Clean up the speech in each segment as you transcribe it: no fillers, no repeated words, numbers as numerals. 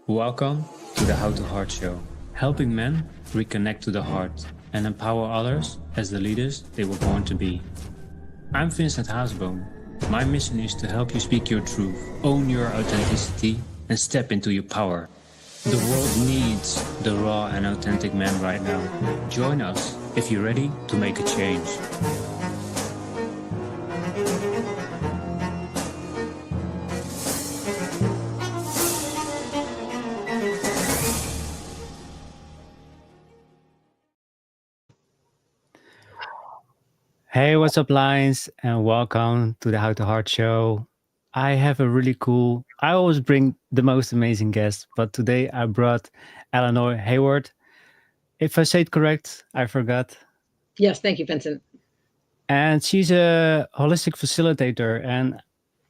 Welcome to the How to Heart Show, helping men reconnect to the heart and empower others as the leaders they were born to be. I'm Vincent Haasboom. My mission is to help you speak your truth, own your authenticity, and step into your power. The world needs the raw and authentic man right now. Join us if you're ready to make a change. Hey, what's up, Lions, and welcome to the How to Heart Show. I have a really cool, I always bring the most amazing guests, but today I brought Eleanor Hayward. If I say it correct, I forgot. Yes, thank you, Vincent. And she's a holistic facilitator. And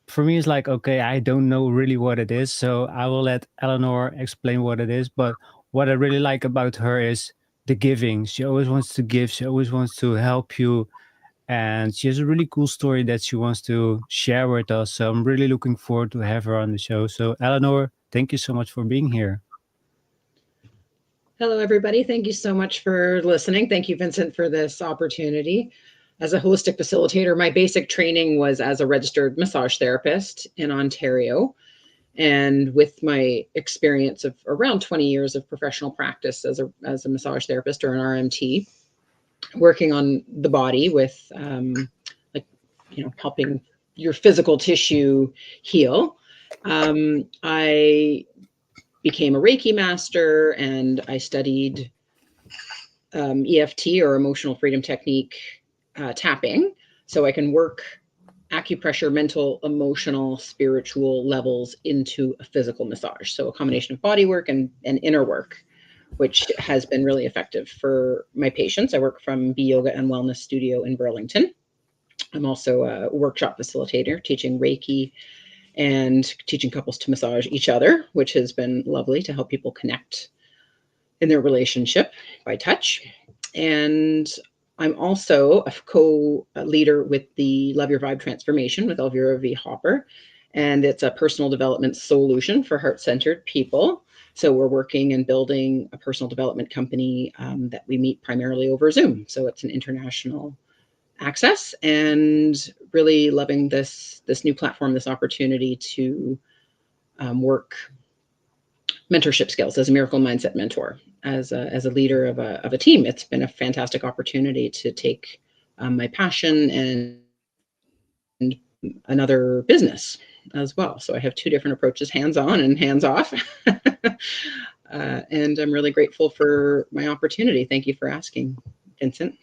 for me, it's like, okay, I don't know really what it is. So I will let Eleanor explain what it is. But what I really like about her is the giving. She always wants to give, she always wants to help you. And she has a really cool story that she wants to share with us. So I'm really looking forward to have her on the show. So Eleanor, thank you so much for being here. Hello, everybody. Thank you so much for listening. Thank you, Vincent, for this opportunity. As a holistic facilitator, my basic training was as a registered massage therapist in Ontario. And with my experience of around 20 years of professional practice as a massage therapist or an RMT, working on the body with helping your physical tissue heal, I became a Reiki master, and I studied EFT, or emotional freedom technique, tapping, so I can work acupressure, mental, emotional, spiritual levels into a physical massage. So a combination of body work and inner work, which has been really effective for my patients. I work from B Yoga and Wellness Studio in Burlington. I'm also a workshop facilitator, teaching Reiki and teaching couples to massage each other, which has been lovely to help people connect in their relationship by touch. And I'm also a co-leader with the Love Your Vibe Transformation with Elvira V. Hopper. And it's a personal development solution for heart-centered people. So we're working and building a personal development company that we meet primarily over Zoom. So it's an international access, and really loving this new platform, this opportunity to work mentorship skills as a miracle mindset mentor, as a leader of a team. It's been a fantastic opportunity to take my passion and another business as well. So I have two different approaches, hands-on and hands-off. And I'm really grateful for my opportunity. Thank you for asking, Vincent.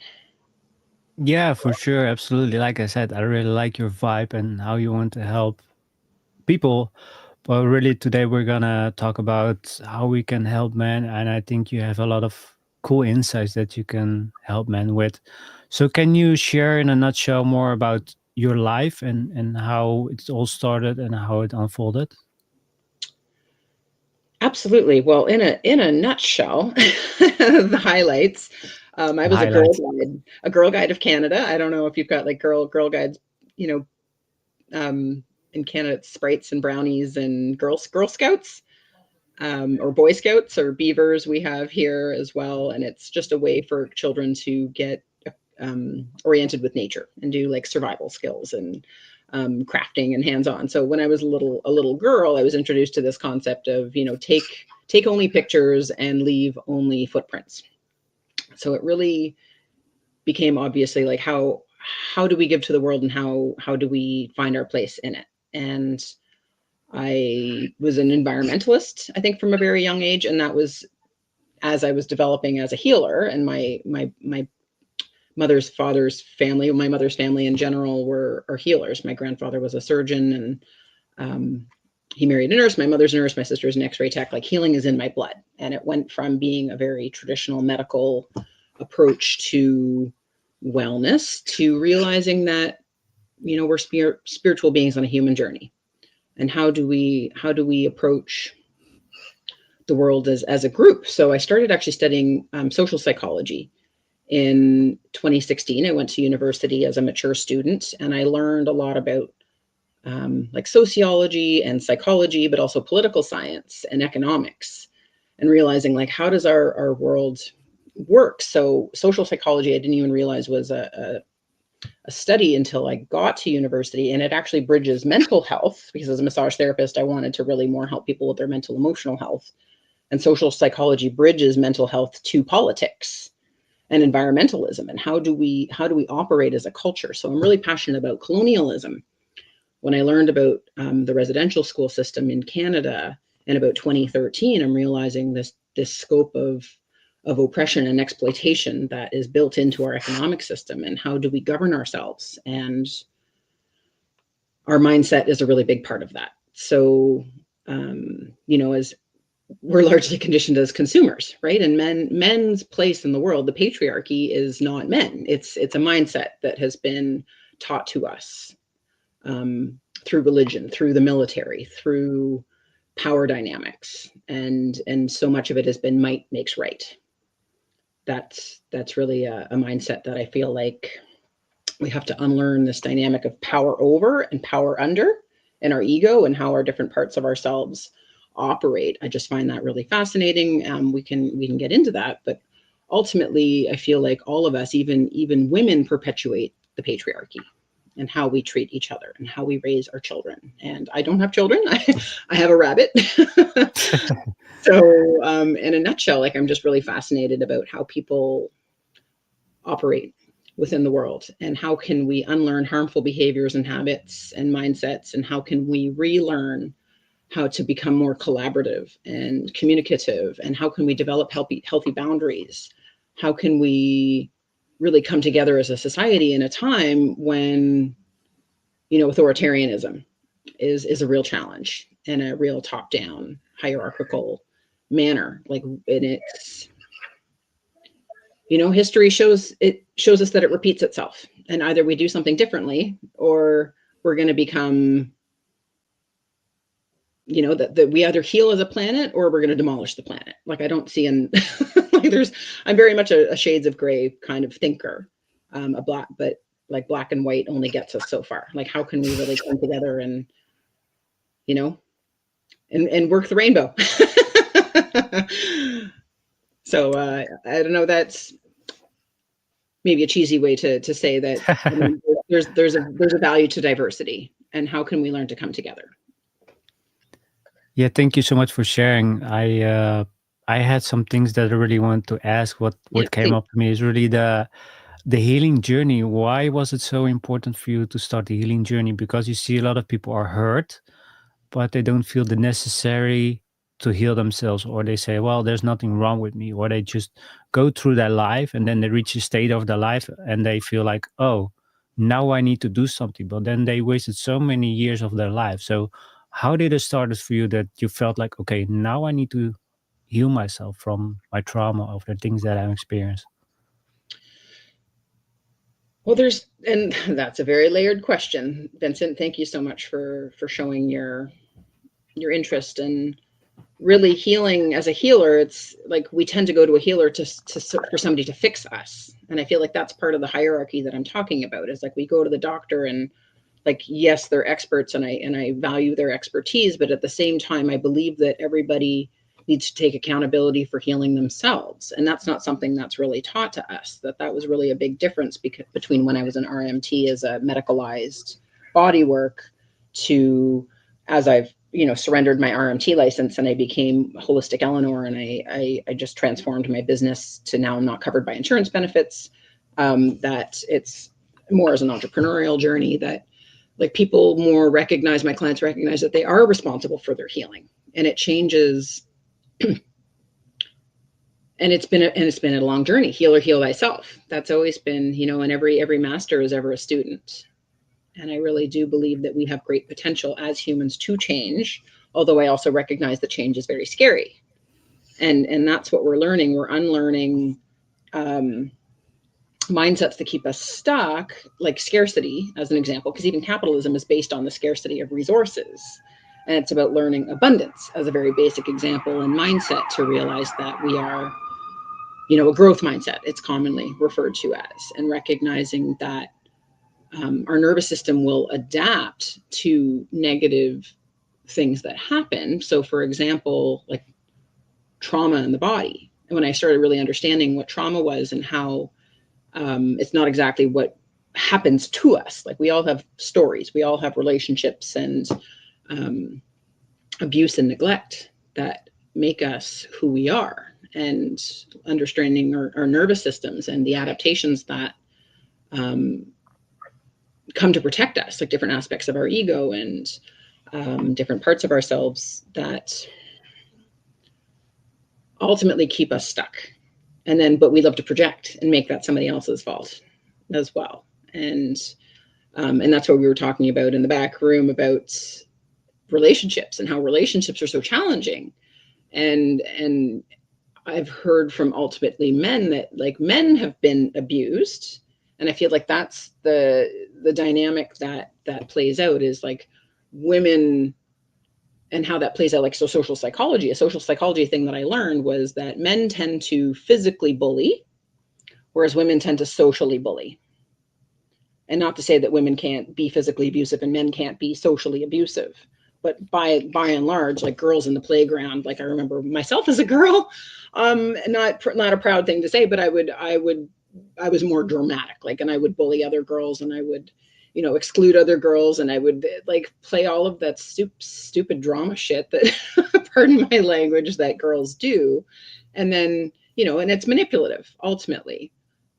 Yeah, for sure. Absolutely. Like I said, I really like your vibe and how you want to help people. But really, today we're going to talk about how we can help men. And I think you have a lot of cool insights that you can help men with. So, can you share in a nutshell more about your life and how it all started and how it unfolded? Absolutely. Well, in a nutshell, the highlights. I The was highlights. a Girl Guide of Canada. I don't know if you've got like girl guides, you know, in Canada, it's Sprites and Brownies and Girl Scouts, or Boy Scouts or Beavers we have here as well. And it's just a way for children to get oriented with nature and do like survival skills and crafting and hands-on. So when I was a little girl, I was introduced to this concept of, take only pictures and leave only footprints. So it really became obviously like how do we give to the world, and how do we find our place in it? And I was an environmentalist, I think, from a very young age, and that was as I was developing as a healer. And my mother's mother's family in general are healers. My grandfather was a surgeon, and he married a nurse. My mother's a nurse. My sister's an X-ray tech. Like, healing is in my blood. And it went from being a very traditional medical approach to wellness to realizing that, we're spiritual beings on a human journey. And how do we approach the world as a group? So I started actually studying social psychology. In 2016, I went to university as a mature student, and I learned a lot about like sociology and psychology, but also political science and economics, and realizing like, how does our world work? So social psychology, I didn't even realize was a study until I got to university, and it actually bridges mental health, because as a massage therapist, I wanted to really more help people with their mental emotional health. And social psychology bridges mental health to politics and environmentalism, and how do we operate as a culture. So I'm really passionate about colonialism. When I learned about the residential school system in Canada in about 2013, I'm realizing this scope of oppression and exploitation that is built into our economic system, and how do we govern ourselves. And our mindset is a really big part of that. So, you know, as we're largely conditioned as consumers, right? And men's place in the world, the patriarchy is not men. It's a mindset that has been taught to us through religion, through the military, through power dynamics, and so much of it has been might makes right. That's really a mindset that I feel like we have to unlearn, this dynamic of power over and power under, and our ego, and how our different parts of ourselves operate. I just find that really fascinating. We can get into that, but ultimately, I feel like all of us, even women, perpetuate the patriarchy, and how we treat each other and how we raise our children. And I don't have children. I have a rabbit. So in a nutshell, like, I'm just really fascinated about how people operate within the world, and how can we unlearn harmful behaviors and habits and mindsets, and how can we relearn how to become more collaborative and communicative, and how can we develop healthy boundaries? How can we really come together as a society in a time when, you know, authoritarianism is a real challenge, in a real top-down hierarchical manner. Like, and it's, you know, history shows us that it repeats itself, and either we do something differently, or we're going to become, you know, that we either heal as a planet, or we're going to demolish the planet. Like, I don't see like, I'm very much a shades of gray kind of thinker, but like, black and white only gets us so far. Like, how can we really come together and, you know, and work the rainbow? So I don't know, that's maybe a cheesy way to say that. I mean, there's a value to diversity, and how can we learn to come together? Yeah, thank you so much for sharing. I had some things that I really wanted to ask. Yeah, What came please. up to me is really the healing journey. Why was it so important for you to start the healing journey? Because you see a lot of people are hurt, but they don't feel the necessary to heal themselves, or they say, well, there's nothing wrong with me, or they just go through their life, and then they reach a state of their life and they feel like, oh, now I need to do something, but then they wasted so many years of their life. So how did it start for you that you felt like, okay, now I need to heal myself from my trauma of the things that I've experienced? Well, and that's a very layered question, Vincent. Thank you so much for showing your interest in really healing. As a healer, it's like, we tend to go to a healer for somebody to fix us. And I feel like that's part of the hierarchy that I'm talking about, is like, we go to the doctor, and like, yes, they're experts, and I value their expertise, but at the same time, I believe that everybody needs to take accountability for healing themselves. And that's not something that's really taught to us. That was really a big difference between when I was an RMT as a medicalized bodywork, to, as I've, you know, surrendered my RMT license and I became Holistic Eleanor, and I just transformed my business to, now I'm not covered by insurance benefits. That it's more as an entrepreneurial journey, that like, people more recognize, my clients recognize that they are responsible for their healing, and it changes. And it's been a long journey. Heal or heal thyself. That's always been, you know, and every master is ever a student. And I really do believe that we have great potential as humans to change, although I also recognize that change is very scary. And that's what we're learning. We're unlearning mindsets that keep us stuck, like scarcity, as an example, because even capitalism is based on the scarcity of resources. And it's about learning abundance as a very basic example and mindset, to realize that we are, you know, a growth mindset, it's commonly referred to as, and recognizing that our nervous system will adapt to negative things that happen. So for example, like trauma in the body. And when I started really understanding what trauma was and how it's not exactly what happens to us. Like we all have stories, we all have relationships and abuse and neglect that make us who we are, and understanding our nervous systems and the adaptations that come to protect us, like different aspects of our ego and different parts of ourselves that ultimately keep us stuck. And then, but we love to project and make that somebody else's fault as well. And that's what we were talking about in the back room about relationships and how relationships are so challenging. And I've heard from ultimately men that like men have been abused. And I feel like that's the dynamic that plays out is like women and how that plays out. Like, so a social psychology thing that I learned was that men tend to physically bully, whereas women tend to socially bully. And not to say that women can't be physically abusive and men can't be socially abusive, but by and large, like girls in the playground, like I remember myself as a girl, not a proud thing to say, but I was more dramatic, like, and I would bully other girls and I would, you know, exclude other girls, and I would like play all of that stupid drama shit that, pardon my language, that girls do. And then, you know, and it's manipulative ultimately.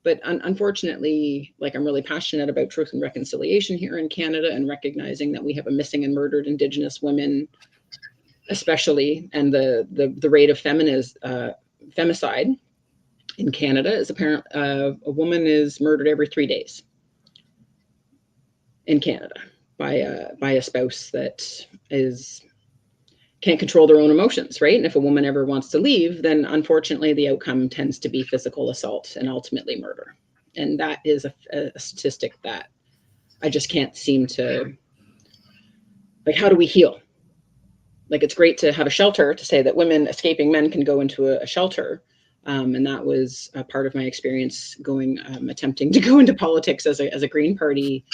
But unfortunately, like I'm really passionate about truth and reconciliation here in Canada, and recognizing that we have a missing and murdered Indigenous women, especially, and the rate of femicide in Canada is apparent. A woman is murdered every 3 days in Canada by a spouse that can't control their own emotions, right? And if a woman ever wants to leave, then unfortunately the outcome tends to be physical assault and ultimately murder. And that is a statistic that I just can't seem to, like, how do we heal? Like, it's great to have a shelter to say that women escaping men can go into a shelter. And that was a part of my experience going, attempting to go into politics as a Green Party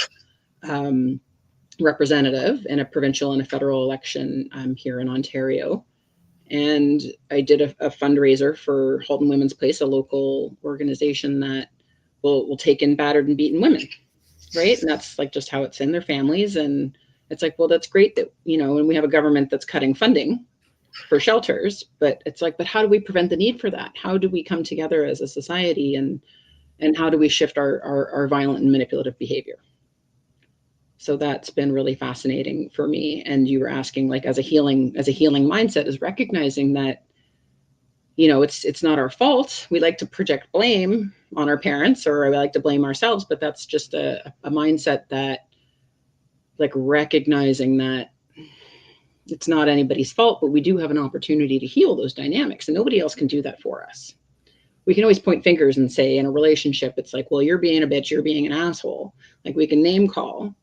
representative in a provincial and a federal election here in Ontario. And I did a fundraiser for Halton Women's Place, a local organization that will take in battered and beaten women, right? And that's like just how it's in their families. And it's like, well, that's great that, you know, and we have a government that's cutting funding for shelters, but it's like, but how do we prevent the need for that? How do we come together as a society, and how do we shift our violent and manipulative behavior? So that's been really fascinating for me. And you were asking, like, as a healing mindset, is recognizing that, you know, it's not our fault. We like to project blame on our parents, or we like to blame ourselves, but that's just a mindset that, like, recognizing that it's not anybody's fault, but we do have an opportunity to heal those dynamics, and nobody else can do that for us. We can always point fingers and say in a relationship, it's like, well, you're being a bitch, you're being an asshole. Like, we can name call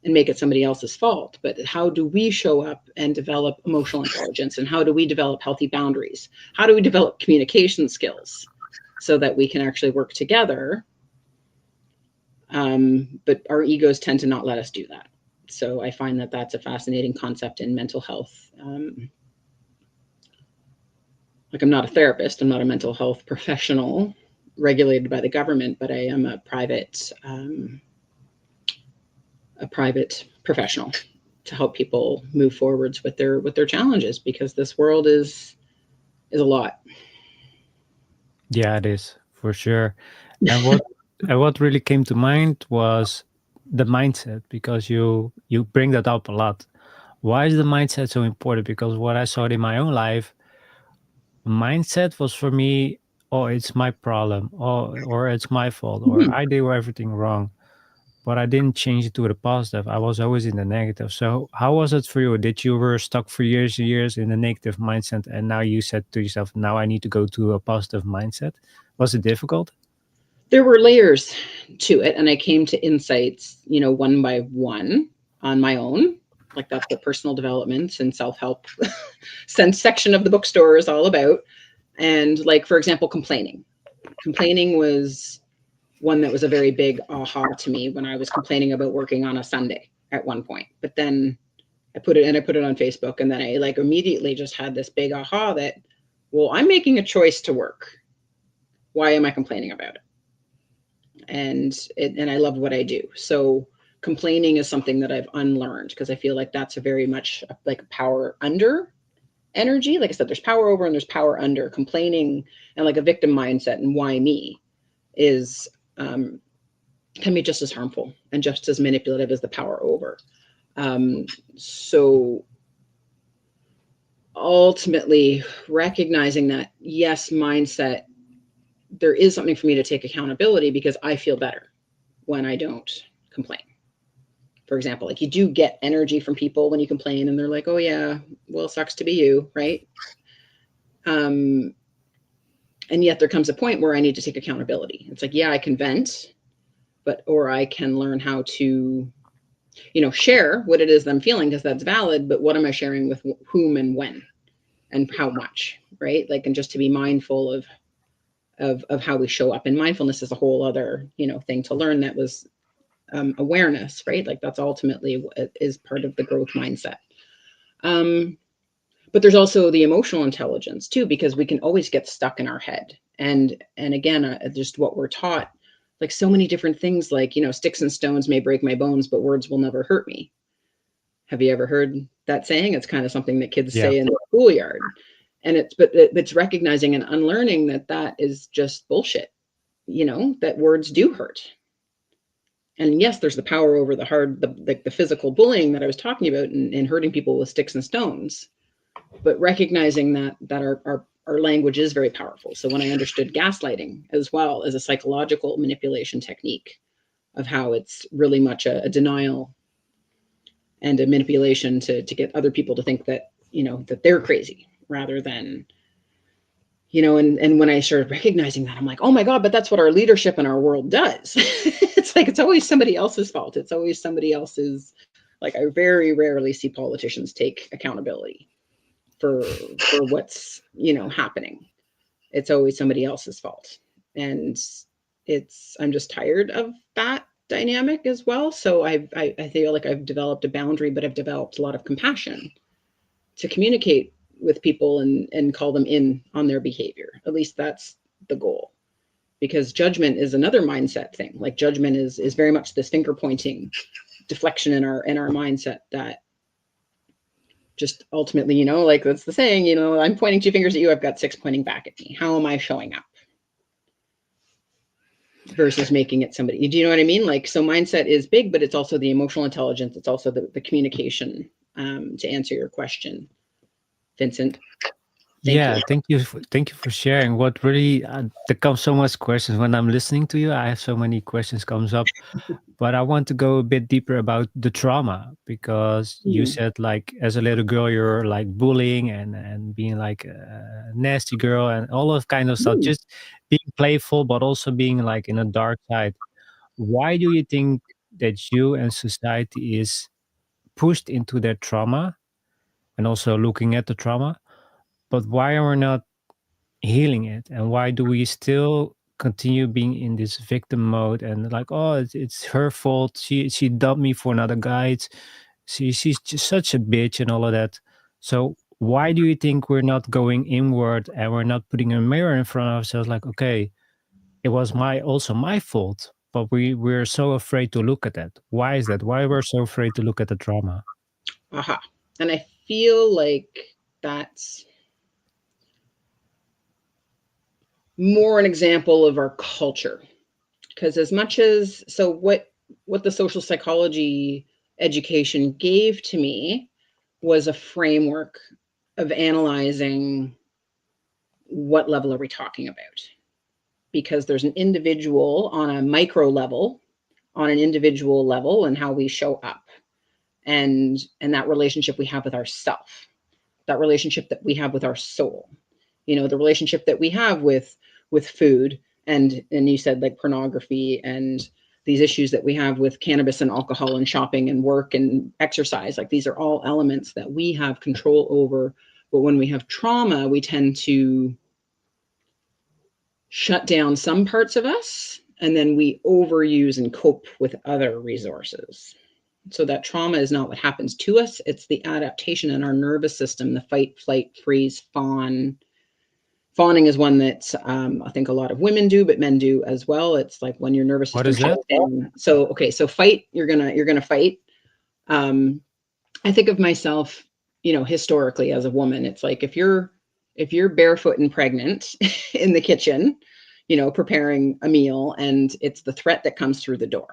and make it somebody else's fault. But how do we show up and develop emotional intelligence? And how do we develop healthy boundaries? How do we develop communication skills so that we can actually work together? But our egos tend to not let us do that. So I find that that's a fascinating concept in mental health. Like, I'm not a therapist, I'm not a mental health professional regulated by the government, but I am a private professional to help people move forwards with their challenges, because this world is a lot. Yeah, it is for sure. And what really came to mind was the mindset, because you bring that up a lot. Why is the mindset so important? Because what I saw in my own life, mindset was for me, oh, it's my problem, or it's my fault, or I did everything wrong. But I didn't change it to the positive. I was always in the negative. So how was it for you? Did you were stuck for years and years in a negative mindset, and now you said to yourself, now I need to go to a positive mindset? Was it difficult? There were layers to it, and I came to insights, you know, one by one on my own. Like, that's what personal development and self-help section of the bookstore is all about. And, like, for example, complaining was one that was a very big aha to me when I was complaining about working on a Sunday at one point. But then I put it on Facebook, and then I like immediately just had this big aha that, well, I'm making a choice to work. Why am I complaining about it? And I love what I do. So complaining is something that I've unlearned, because I feel like that's a very much like power under energy. Like I said, there's power over and there's power under. Complaining and like a victim mindset and why me is can be just as harmful and just as manipulative as the power over. So ultimately recognizing that, yes, mindset, there is something for me to take accountability, because I feel better when I don't complain. For example, like you do get energy from people when you complain and they're like, oh yeah, well, sucks to be you, right? And yet there comes a point where I need to take accountability. It's like, yeah, I can vent, or I can learn how to, share what it is that I'm feeling, because that's valid, but what am I sharing with whom and when and how much, right? Like, and just to be mindful of how we show up. And mindfulness is a whole other, thing to learn. That was awareness, right? Like that's ultimately is part of the growth mindset. But there's also the emotional intelligence too, because we can always get stuck in our head. And again, just what we're taught, like so many different things, like, sticks and stones may break my bones, but words will never hurt me. Have you ever heard that saying? It's kind of something that kids Yeah. say in the schoolyard. And it's recognizing and unlearning that is just bullshit, that words do hurt. And yes, there's the power over the physical bullying that I was talking about, and hurting people with sticks and stones, but recognizing that our language is very powerful. So when I understood gaslighting as well as a psychological manipulation technique of how it's really much a denial and a manipulation to get other people to think that, that they're crazy, rather than, and when I started recognizing that, I'm like, oh my God, but that's what our leadership in our world does. It's like, it's always somebody else's fault. It's always somebody else's, like, I very rarely see politicians take accountability for what's, happening. It's always somebody else's fault. And I'm just tired of that dynamic as well. So I feel like I've developed a boundary, but I've developed a lot of compassion to communicate with people and call them in on their behavior. At least that's the goal. Because judgment is another mindset thing. Like judgment is very much this finger pointing deflection in our mindset that just ultimately, like that's the saying, I'm pointing 2 fingers at you, I've got 6 pointing back at me. How am I showing up? Versus making it somebody. Do you know what I mean? Like, so mindset is big, but it's also the emotional intelligence. It's also the communication, to answer your question, Vincent. Thank you for sharing. What really there comes so much questions when I'm listening to you. I have so many questions comes up, but I want to go a bit deeper about the trauma, because you said like as a little girl you're like bullying and being like a nasty girl and all of kind of stuff, just being playful, but also being like in a dark side. Why do you think that you and society is pushed into that trauma and also looking at the trauma, but why are we not healing it, and why do we still continue being in this victim mode and like, oh, it's her fault, she dumped me for another guy, she's just such a bitch and all of that. So why do you think we're not going inward and we're not putting a mirror in front of ourselves like, okay, it was also my fault, but we're so afraid to look at that? Why is that? Why we're so afraid to look at the trauma? Aha. And I feel like that's more an example of our culture. Because as much as, so what the social psychology education gave to me was a framework of analyzing what level are we talking about. Because there's an individual on a micro level, on an individual level, and how we show up. And that relationship we have with ourself, that relationship that we have with our soul, the relationship that we have with food, and you said like pornography, and these issues that we have with cannabis and alcohol and shopping and work and exercise. Like these are all elements that we have control over. But when we have trauma, we tend to shut down some parts of us and then we overuse and cope with other resources. So that trauma is not what happens to us. It's the adaptation in our nervous system, the fight, flight, freeze, fawn. Fawning is one that I think a lot of women do, but men do as well. It's like when your nervous system shuts down. So, okay, so fight, you're gonna fight. I think of myself, you know, historically as a woman. It's like if you're barefoot and pregnant in the kitchen, you know, preparing a meal, and it's the threat that comes through the door.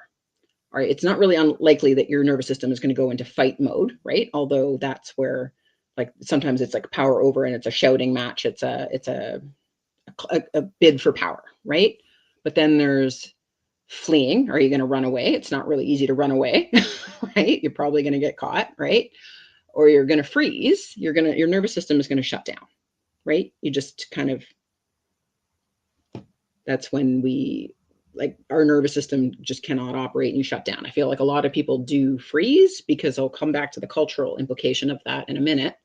All right, it's not really unlikely that your nervous system is going to go into fight mode, right? Although that's where, like, sometimes it's like power over, and it's a shouting match. It's a bid for power, right? But then there's fleeing. Are you going to run away? It's not really easy to run away, right? You're probably going to get caught, right? Or you're going to freeze. Your nervous system is going to shut down, right? You just kind of, that's when we, like, our nervous system just cannot operate and shut down. I feel like a lot of people do freeze, because I'll come back to the cultural implication of that in a minute.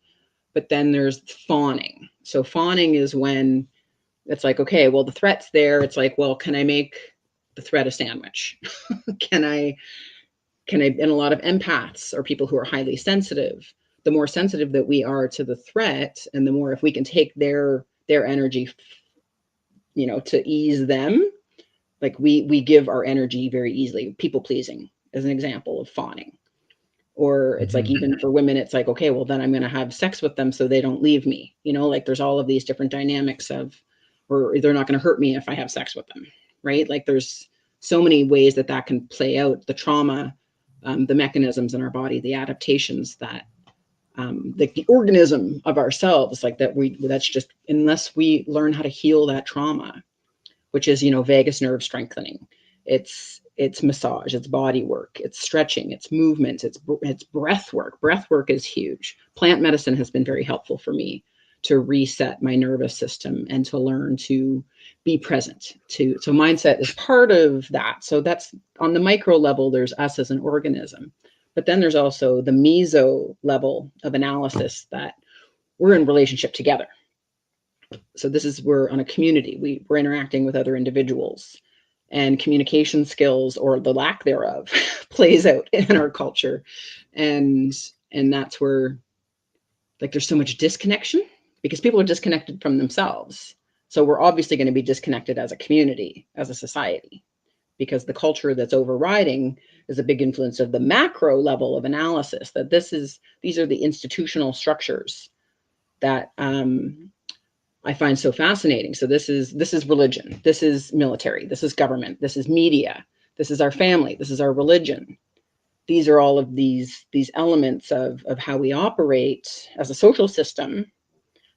But then there's fawning. So fawning is when it's like, okay, well, the threat's there. It's like, well, can I make the threat a sandwich? can I, and a lot of empaths or people who are highly sensitive, the more sensitive that we are to the threat, and the more, if we can take their energy, you know, to ease them, like we give our energy very easily. People pleasing as an example of fawning. Or it's like, even for women, it's like, okay, well, then I'm going to have sex with them so they don't leave me. You know, like there's all of these different dynamics of, or they're not going to hurt me if I have sex with them, right? Like there's so many ways that that can play out. The trauma, the mechanisms in our body, the adaptations that, the organism of ourselves, like that that's just, unless we learn how to heal that trauma, which is, you know, vagus nerve strengthening. It's massage, it's body work, it's stretching, it's movement, it's breath work. Breath work is huge. Plant medicine has been very helpful for me to reset my nervous system and to learn to be present. So mindset is part of that. So that's on the micro level, there's us as an organism. But then there's also the meso level of analysis, that we're in relationship together. So this is, we're on a community. We're interacting with other individuals, and communication skills, or the lack thereof, plays out in our culture. And that's where, like, there's so much disconnection, because people are disconnected from themselves. So we're obviously going to be disconnected as a community, as a society, because the culture that's overriding is a big influence of the macro level of analysis, that these are the institutional structures that I find so fascinating. So this is religion, this is military, this is government, this is media, this is our family, this is our religion. These are all of these elements of how we operate as a social system,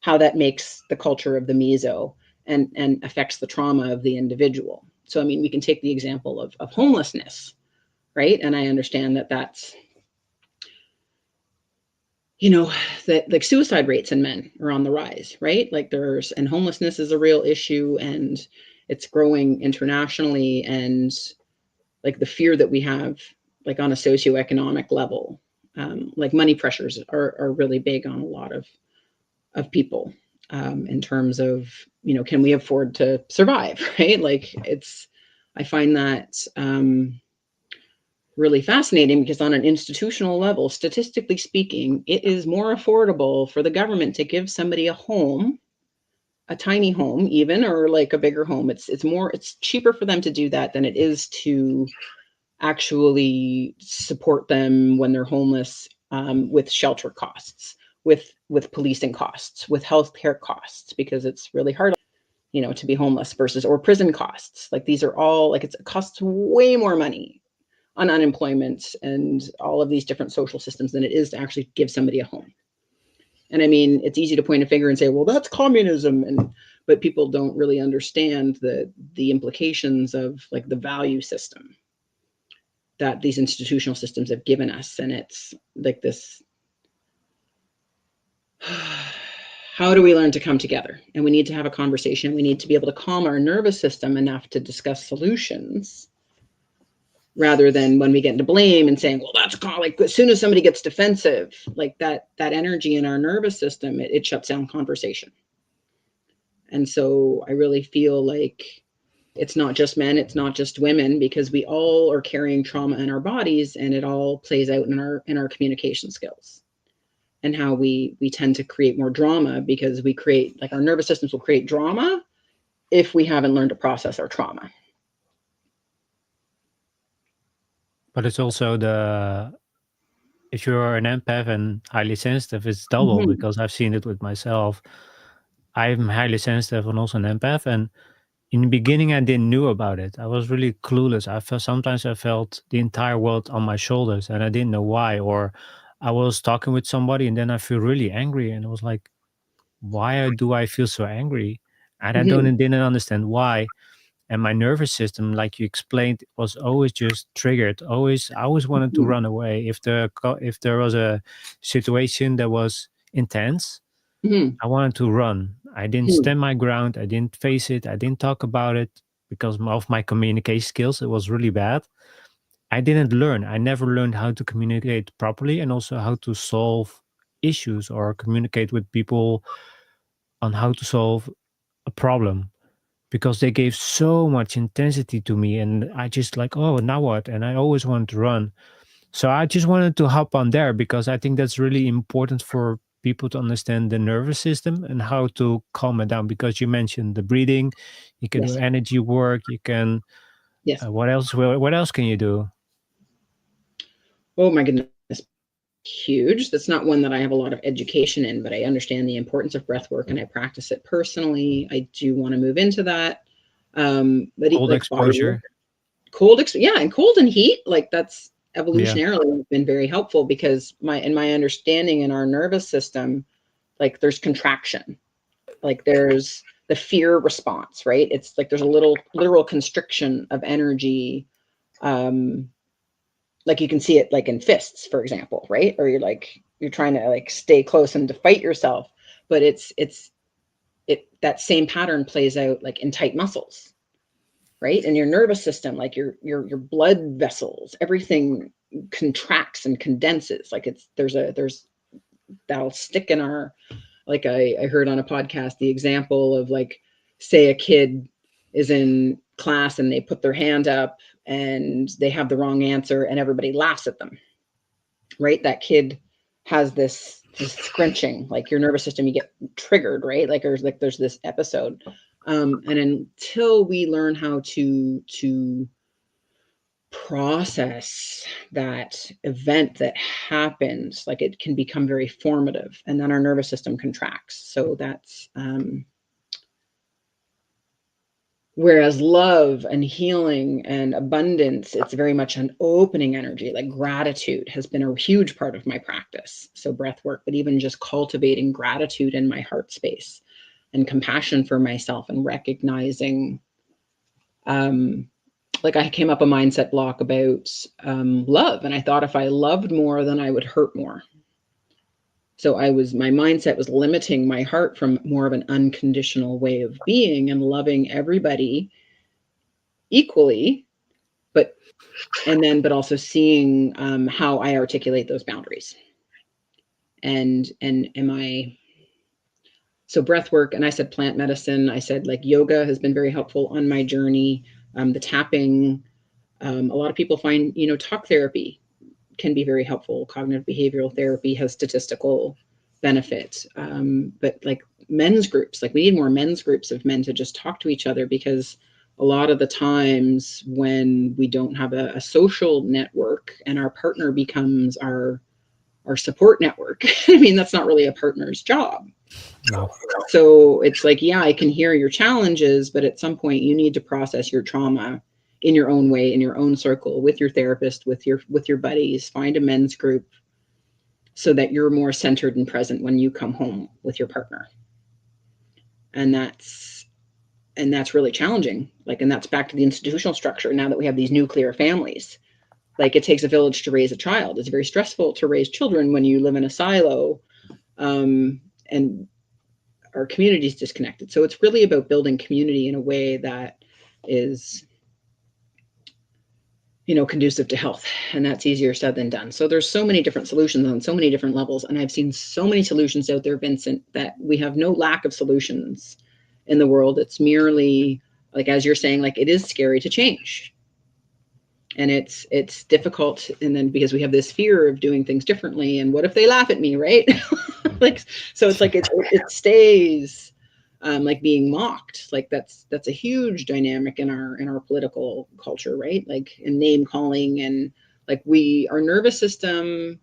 how that makes the culture of the meso and affects the trauma of the individual. So, I mean, we can take the example of homelessness, right? And I understand that that's, you know, that like suicide rates in men are on the rise, right? Like and homelessness is a real issue, and it's growing internationally. And like the fear that we have, like on a socioeconomic level, like money pressures are really big on a lot of people, in terms of, you know, can we afford to survive, right? Like I find that, really fascinating, because on an institutional level, statistically speaking, it is more affordable for the government to give somebody a home, a tiny home even, or like a bigger home. It's cheaper for them to do that than it is to actually support them when they're homeless, with shelter costs, with policing costs, with healthcare costs, because it's really hard, you know, to be homeless versus, or prison costs. Like these are all, like, it costs way more money on unemployment and all of these different social systems than it is to actually give somebody a home. And I mean, it's easy to point a finger and say, well, that's communism. But people don't really understand the implications of, like, the value system that these institutional systems have given us. And it's like this, how do we learn to come together? And we need to have a conversation. We need to be able to calm our nervous system enough to discuss solutions, rather than when we get into blame and saying, well, that's like, as soon as somebody gets defensive, like that energy in our nervous system, it shuts down conversation. And so I really feel like It's not just men, it's not just women, because we all are carrying trauma in our bodies, and it all plays out in our communication skills, and how we tend to create more drama, because we create, like, our nervous systems will create drama if we haven't learned to process our trauma. But it's also if you're an empath and highly sensitive, it's double, Mhm. because I've seen it with myself. I'm highly sensitive and also an empath. And in the beginning, I didn't knew about it. I was really clueless. Sometimes I felt the entire world on my shoulders and I didn't know why. Or I was talking with somebody and then I feel really angry. And I was like, why do I feel so angry? And I Mhm. didn't understand why. And my nervous system, like you explained, was always just triggered. I always wanted to Mhm. run away. If there was a situation that was intense, Mhm. I wanted to run. I didn't Mhm. stand my ground. I didn't face it. I didn't talk about it because of my communication skills. It was really bad. I didn't learn. I never learned how to communicate properly and also how to solve issues or communicate with people on how to solve a problem, because they gave so much intensity to me and I just like, oh, now what? And I always wanted to run. So I just wanted to hop on there because I think that's really important for people to understand the nervous system and how to calm it down. Because you mentioned the breathing, you can do Yes. energy work, you can Yes. what else? What else can you do? Oh my goodness. Huge. That's not one that I have a lot of education in, but I understand the importance of breath work and I practice it personally. I do want to move into that. But Cold like body work, exposure. yeah, and cold and heat, like, that's Yeah. evolutionarily been very helpful, because my understanding in our nervous system, like, there's contraction, like, there's the fear response, right? It's like there's a little literal constriction of energy. Um, like, you can see it, like, in fists, for example, right? Or you're trying to, like, stay close and to fight yourself, but it that same pattern plays out, like, in tight muscles, right? And your nervous system, like, your blood vessels, everything contracts and condenses. Like, there's that'll stick in our, like, I heard on a podcast the example of, like, say a kid is in class and they put their hand up and they have the wrong answer and everybody laughs at them, right? That kid has this scrunching, like, your nervous system, you get triggered, right? Like, there's this episode. And until we learn how to process that event that happens, like, it can become very formative, and then our nervous system contracts. So that's whereas love and healing and abundance, it's very much an opening energy. Like, gratitude has been a huge part of my practice. So breath work, but even just cultivating gratitude in my heart space and compassion for myself, and recognizing, um, like, I came up a mindset block about love. And I thought if I loved more, then I would hurt more. So my mindset was limiting my heart from more of an unconditional way of being and loving everybody equally, but but also seeing how I articulate those boundaries. And am I, so breath work, and I said plant medicine, I said, like, yoga has been very helpful on my journey. The tapping, a lot of people find, talk therapy can be very helpful. Cognitive behavioral therapy has statistical benefit. But, like, men's groups, like, we need more men's groups of men to just talk to each other, because a lot of the times when we don't have a social network and our partner becomes our support network, I mean, that's not really a partner's job. No. So it's like, yeah, I can hear your challenges, but at some point you need to process your trauma in your own way, in your own circle, with your therapist, with your buddies. Find a men's group so that you're more centered and present when you come home with your partner. And that's really challenging. Like, and that's back to the institutional structure. Now that we have these nuclear families, like, it takes a village to raise a child. It's very stressful to raise children when you live in a silo. And our community is disconnected. So it's really about building community in a way that is, conducive to health. And that's easier said than done. So there's so many different solutions on so many different levels. And I've seen so many solutions out there, Vincent, that we have no lack of solutions in the world. It's merely Like, as you're saying, like, it is scary to change. And it's difficult. And then because we have this fear of doing things differently, and what if they laugh at me, right? Like, so it's like it stays like being mocked. Like that's a huge dynamic in our political culture, right? Like in name calling, and like our nervous system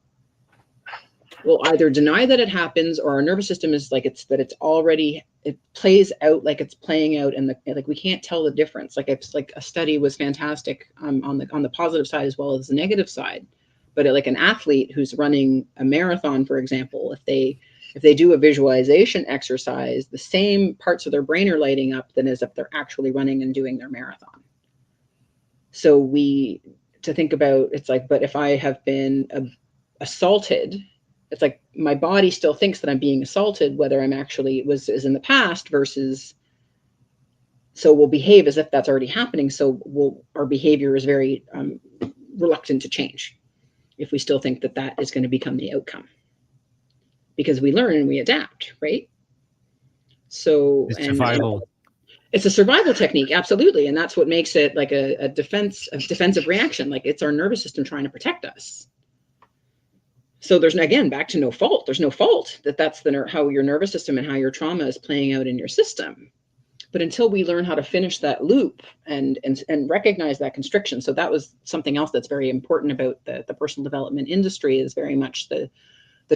will either deny that it happens, or our nervous system is like it plays out like it's playing out, and like we can't tell the difference. Like it's like a study was fantastic on the positive side as well as the negative side. But like an athlete who's running a marathon, for example, if they do a visualization exercise, the same parts of their brain are lighting up than as if they're actually running and doing their marathon. So to think about, it's like, but if I have been assaulted, it's like my body still thinks that I'm being assaulted, whether I'm actually is in the past versus, so we'll behave as if that's already happening. So our behavior is very reluctant to change if we still think that that is going to become the outcome, because we learn and we adapt, right? So It's survival. It's a survival technique, absolutely, and that's what makes it like a defensive reaction. Like it's our nervous system trying to protect us. So there's, again, back to no fault. There's no fault that's how your nervous system and how your trauma is playing out in your system. But until we learn how to finish that loop and recognize that constriction. So that was something else that's very important about the personal development industry, is very much the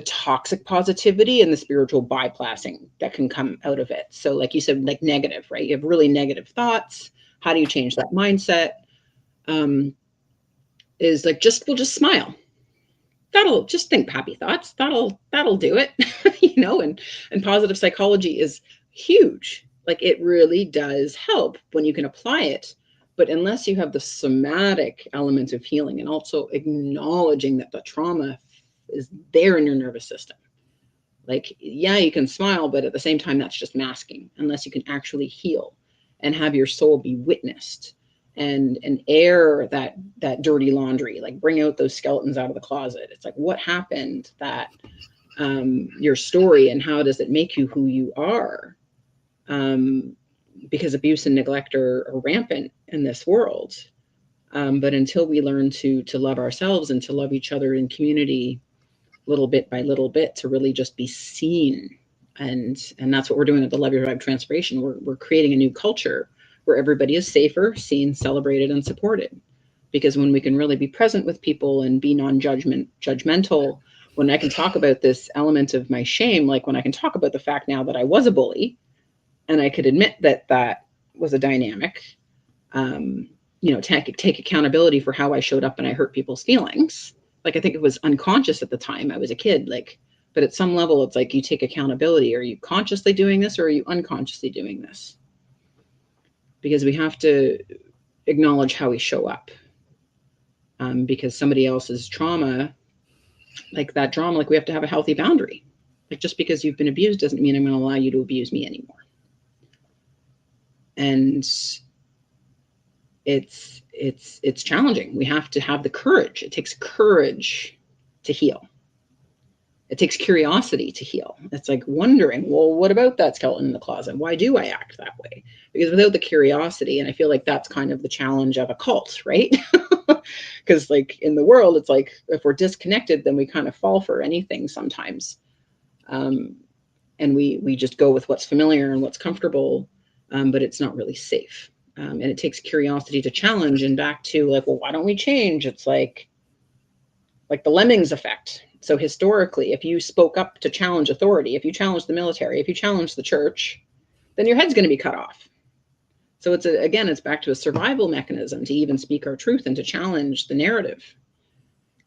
toxic positivity and the spiritual bypassing that can come out of it. So like you said, like negative, right? You have really negative thoughts. How do you change that mindset? Is like, we'll just smile. That'll just think happy thoughts. That'll do it. And positive psychology is huge. Like it really does help when you can apply it. But unless you have the somatic element of healing and also acknowledging that the trauma is there in your nervous system, like, yeah, you can smile, but at the same time, that's just masking, unless you can actually heal and have your soul be witnessed and air that dirty laundry, like bring out those skeletons out of the closet. It's like, what happened, that your story, and how does it make you who you are? Because abuse and neglect are rampant in this world. But until we learn to love ourselves and to love each other in community, little bit by little bit, to really just be seen. And that's what we're doing at the Love Your Vibe Transformation. We're creating a new culture where everybody is safer, seen, celebrated, and supported. Because when we can really be present with people and be non-judgmental, when I can talk about this element of my shame, like when I can talk about the fact now that I was a bully, and I could admit that was a dynamic, take accountability for how I showed up and I hurt people's feelings. Like, I think it was unconscious at the time. I was a kid, but at some level, it's like you take accountability. Are you consciously doing this, or are you unconsciously doing this? Because we have to acknowledge how we show up. Because somebody else's trauma, like that drama, like we have to have a healthy boundary. Like, just because you've been abused doesn't mean I'm going to allow you to abuse me anymore. And it's challenging. We have to have the courage. It takes courage to heal. It takes curiosity to heal. It's like wondering, well, what about that skeleton in the closet? Why do I act that way? Because without the curiosity, and I feel like that's kind of the challenge of a cult, right? Because like in the world, it's like if we're disconnected, then we kind of fall for anything sometimes. And we just go with what's familiar and what's comfortable, but it's not really safe. And it takes curiosity to challenge. And back to like, well, why don't we change? It's like the lemmings effect. So historically, if you spoke up to challenge authority, if you challenge the military, if you challenge the church, then your head's going to be cut off. So it's back to a survival mechanism to even speak our truth and to challenge the narrative.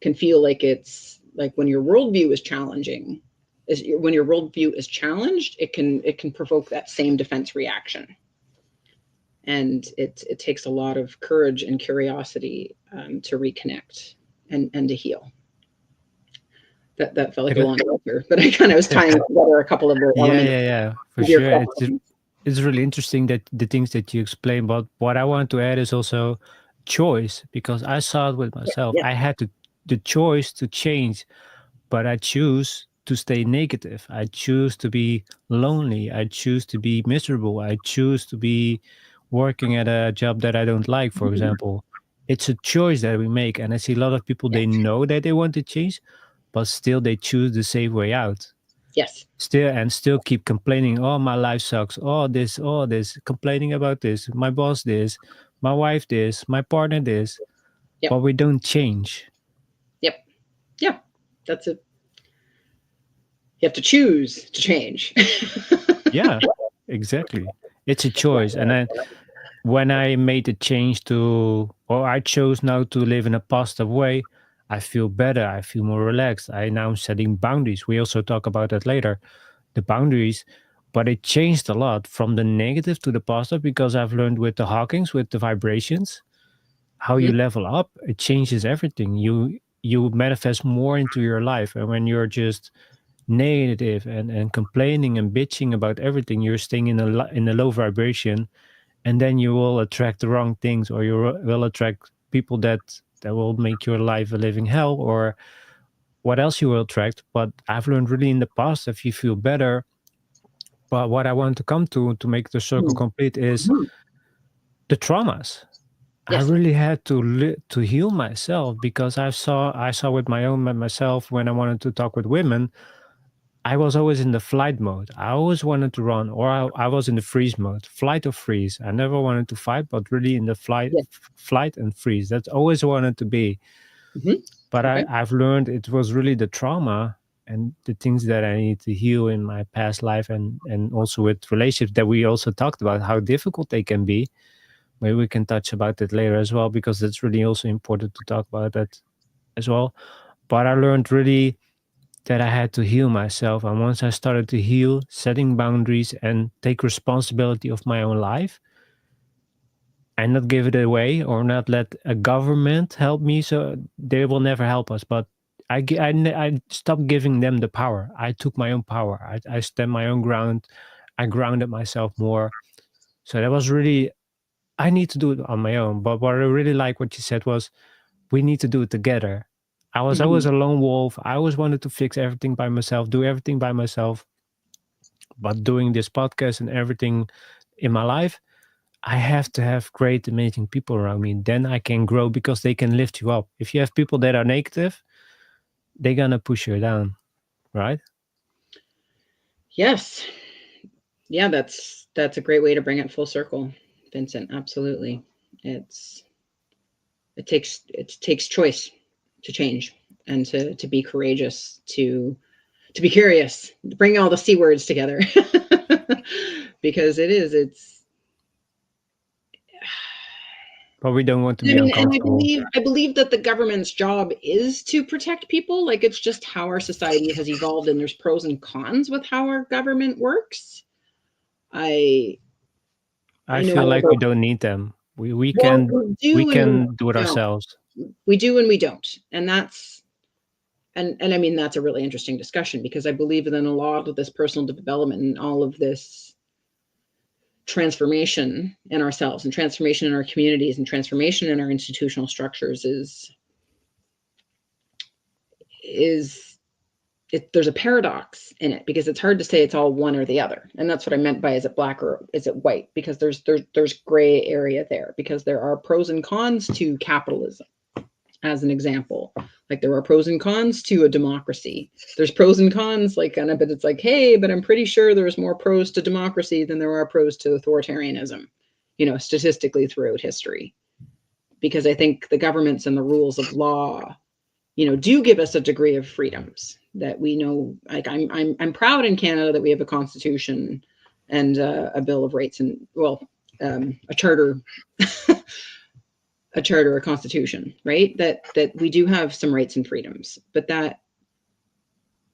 Can feel like it's like when your worldview is challenging, when your worldview is challenged, it can provoke that same defense reaction. And it takes a lot of courage and curiosity to reconnect and to heal. That felt like a long answer, but I was tying together a couple of the elements. Yeah, for sure. It's really interesting that the things that you explain, but what I want to add is also choice, because I saw it with myself. Yeah. I had the choice to change, but I choose to stay negative. I choose to be lonely. I choose to be miserable. I choose to be working at a job that I don't like, for example. It's a choice that we make. And I see a lot of people, Yes. they know that they want to change, but still they choose the safe way out. Yes. Still keep complaining, oh, my life sucks, oh, this, complaining about this, my boss this, my wife this, my partner this, Yep. but we don't change. Yep. Yeah. That's it. You have to choose to change. Yeah, exactly. It's a choice. And then when I made the change to, or I chose now to live in a positive way, I feel better. I feel more relaxed. I now setting boundaries. We also talk about that later, the boundaries. But it changed a lot from the negative to the positive because I've learned with the Hawkins, with the vibrations, how you Mhm. level up. It changes everything. You manifest more into your life. And when you're just negative and complaining and bitching about everything, you're staying in in a low vibration, and then you will attract the wrong things, or you will attract people that will make your life a living hell, or what else you will attract. But I've learned really in the past, if you feel better, but what I want to come to make the circle Mhm. complete is Mhm. the traumas. I Yes. really had to heal myself because I saw with my own myself when I wanted to talk with women. I was always in the flight mode. I always wanted to run, or I was in the freeze mode, flight or freeze. I never wanted to fight, but really in the Yes. flight and freeze. That's always wanted to be. Mhm. But Okay. I've learned it was really the trauma and the things that I need to heal in my past life, and also with relationships that we also talked about how difficult they can be. Maybe we can touch about it later as well, because it's really also important to talk about that as well. But I learned really that I had to heal myself. And once I started to heal, setting boundaries and take responsibility of my own life and not give it away or not let a government help me, so they will never help us. But I stopped giving them the power. I took my own power. I stand my own ground. I grounded myself more. So that was really, I need to do it on my own. But what I really like what you said was, we need to do it together. I was always Mhm. a lone wolf. I always wanted to fix everything by myself, do everything by myself. But doing this podcast and everything in my life, I have to have great, amazing people around me. Then I can grow because they can lift you up. If you have people that are negative, they're gonna push you down, right? Yes. Yeah, that's a great way to bring it full circle, Vincent. Absolutely. It's it takes choice to change and to be courageous, to be curious, bring all the C words together. Because it's But we don't want to I be mean, and uncomfortable. I believe that the government's job is to protect people. Like, it's just how our society has evolved, and there's pros and cons with how our government works. I I I know feel more like we about, don't need them. We well, can we we do and we can do it don't. ourselves. We do and we don't. And that's and I mean, that's a really interesting discussion, because I believe that in a lot of this personal development and all of this transformation in ourselves and transformation in our communities and transformation in our institutional structures is there's a paradox in it, because it's hard to say it's all one or the other. And that's what I meant by, is it black or is it white? Because there's gray area there, because there are pros and cons to capitalism, as an example. Like, there are pros and cons to a democracy. There's pros and cons, like, kind of, but it's like, hey, but I'm pretty sure there's more pros to democracy than there are pros to authoritarianism, statistically throughout history. Because I think the governments and the rules of law, do give us a degree of freedoms that we know. Like, I'm proud in Canada that we have a constitution and a Bill of Rights, and, well, a charter, a constitution, right? That we do have some rights and freedoms, but that,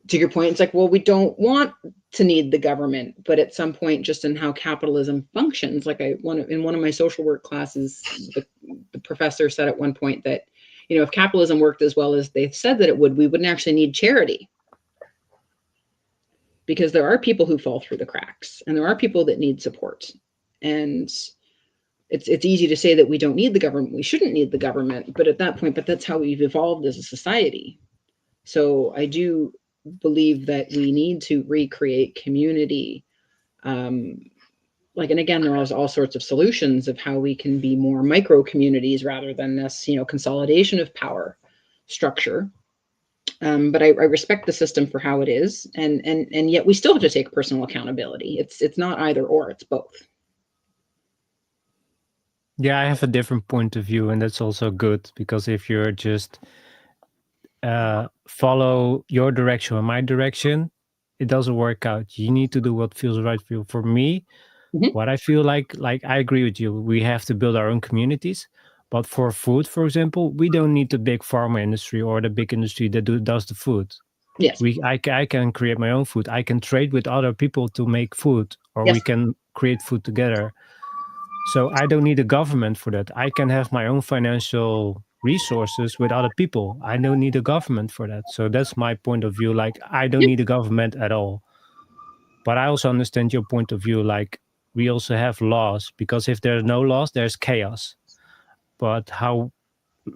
to your point, it's like, well, we don't want to need the government, but at some point, just in how capitalism functions, like, in one of my social work classes, the professor said at one point that, if capitalism worked as well as they said that it would, we wouldn't actually need charity, because there are people who fall through the cracks, and there are people that need support. And it's easy to say that we don't need the government, we shouldn't need the government, but at that point, but that's how we've evolved as a society. So I do believe that we need to recreate community, um, like, and again, there are all sorts of solutions of how we can be more micro communities rather than this, consolidation of power structure. But I respect the system for how it is, and yet we still have to take personal accountability. It's not either or, it's both. Yeah, I have a different point of view, and that's also good, because if you're just follow your direction or my direction, it doesn't work out. You need to do what feels right for you. For me, Mm-hmm. what I feel like I agree with you. We have to build our own communities. But for food, for example, we don't need the big pharma industry or the big industry that does the food. Yes. I can create my own food. I can trade with other people to make food, or we Yes. can create food together. So I don't need a government for that. I can have my own financial resources with other people. I don't need a government for that. So that's my point of view. Like, I don't Yep. need a government at all. But I also understand your point of view. Like, we also have laws, because if there's no laws, there's chaos. But how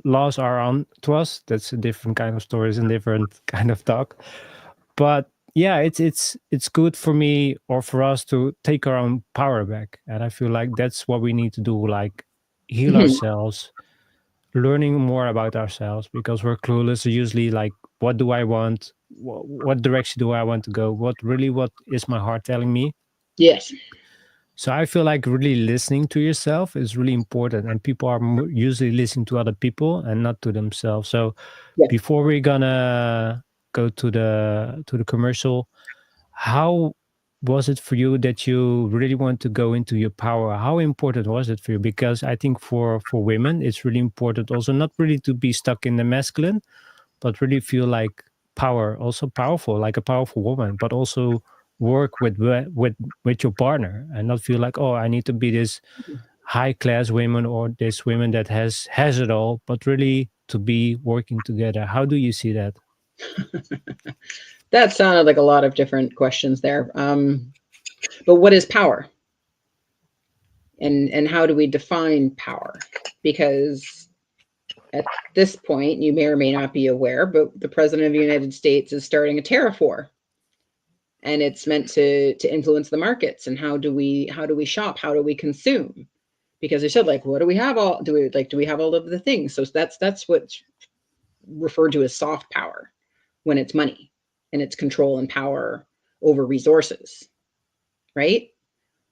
laws are on to us, that's a different kind of stories and different kind of talk. But yeah, it's good for me or for us to take our own power back, and I feel like that's what we need to do. Like, heal Mm-hmm. ourselves, learning more about ourselves, because we're clueless usually. Like, what do I want? What direction do I want to go? What is my heart telling me? Yes. So I feel like really listening to yourself is really important, and people are usually listening to other people and not to themselves. So Yes. before we're gonna go to the commercial, how was it for you that you really want to go into your power? How important was it for you? Because I think for women, it's really important also not really to be stuck in the masculine, but really feel like power, also powerful, like a powerful woman, but also work with your partner and not feel like, oh, I need to be this high class woman or this woman that has it all, but really to be working together. How do you see that? That sounded like a lot of different questions there. But what is power? And how do we define power? Because at this point, you may or may not be aware, but the president of the United States is starting a tariff war, and it's meant to influence the markets. And how do we shop? How do we consume? Because they said, like, what do we have? All do we have all of the things? So that's what's referred to as soft power, when it's money and it's control and power over resources, right?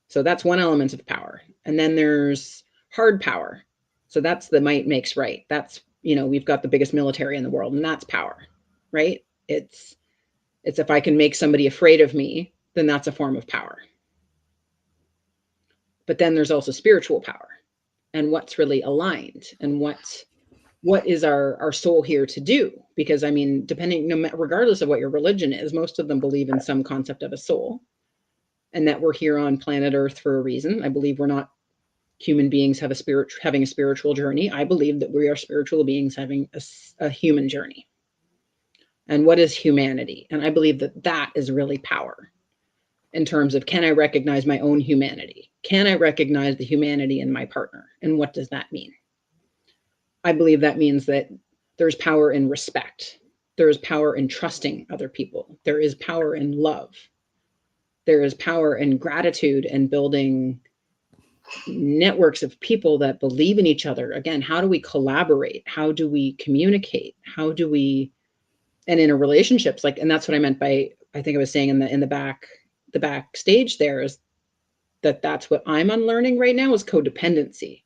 So that's one element of power. And then there's hard power. So that's the might makes right. That's, we've got the biggest military in the world, and that's power, right? It's if I can make somebody afraid of me, then that's a form of power. But then there's also spiritual power, and what's really aligned, and what is our soul here to do? Because I mean, regardless of what your religion is, most of them believe in some concept of a soul, and that we're here on planet Earth for a reason. I believe we're not human beings having a spiritual journey. I believe that we are spiritual beings having a human journey. And what is humanity? And I believe that that is really power, in terms of, can I recognize my own humanity? Can I recognize the humanity in my partner? And what does that mean? I believe that means that there's power in respect. There is power in trusting other people. There is power in love. There is power in gratitude and building networks of people that believe in each other. Again, how do we collaborate? How do we communicate? How do we, and in a relationships, like, and that's what I meant by, I think I was saying in the backstage there, is that's what I'm unlearning right now, is codependency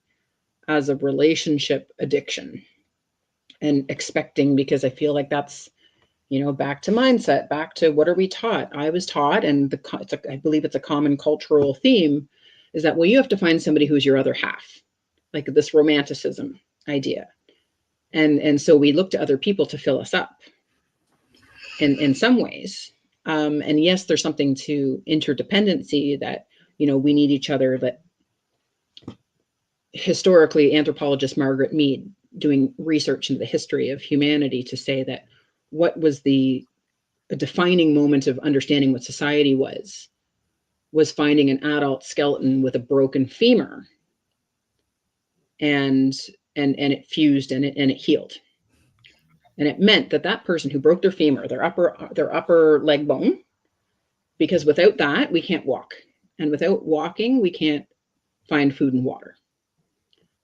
as a relationship addiction, and expecting, because I feel like that's, back to mindset, back to what are we taught? I was taught, and I believe it's a common cultural theme, is that, well, you have to find somebody who's your other half, like this romanticism idea. And so we look to other people to fill us up in some ways. And yes, there's something to interdependency, that, we need each other. That historically, anthropologist Margaret Mead, doing research into the history of humanity, to say that what was a defining moment of understanding what society was finding an adult skeleton with a broken femur, and it fused, and it healed. And it meant that person who broke their femur, their upper leg bone, because without that we can't walk. And without walking, we can't find food and water.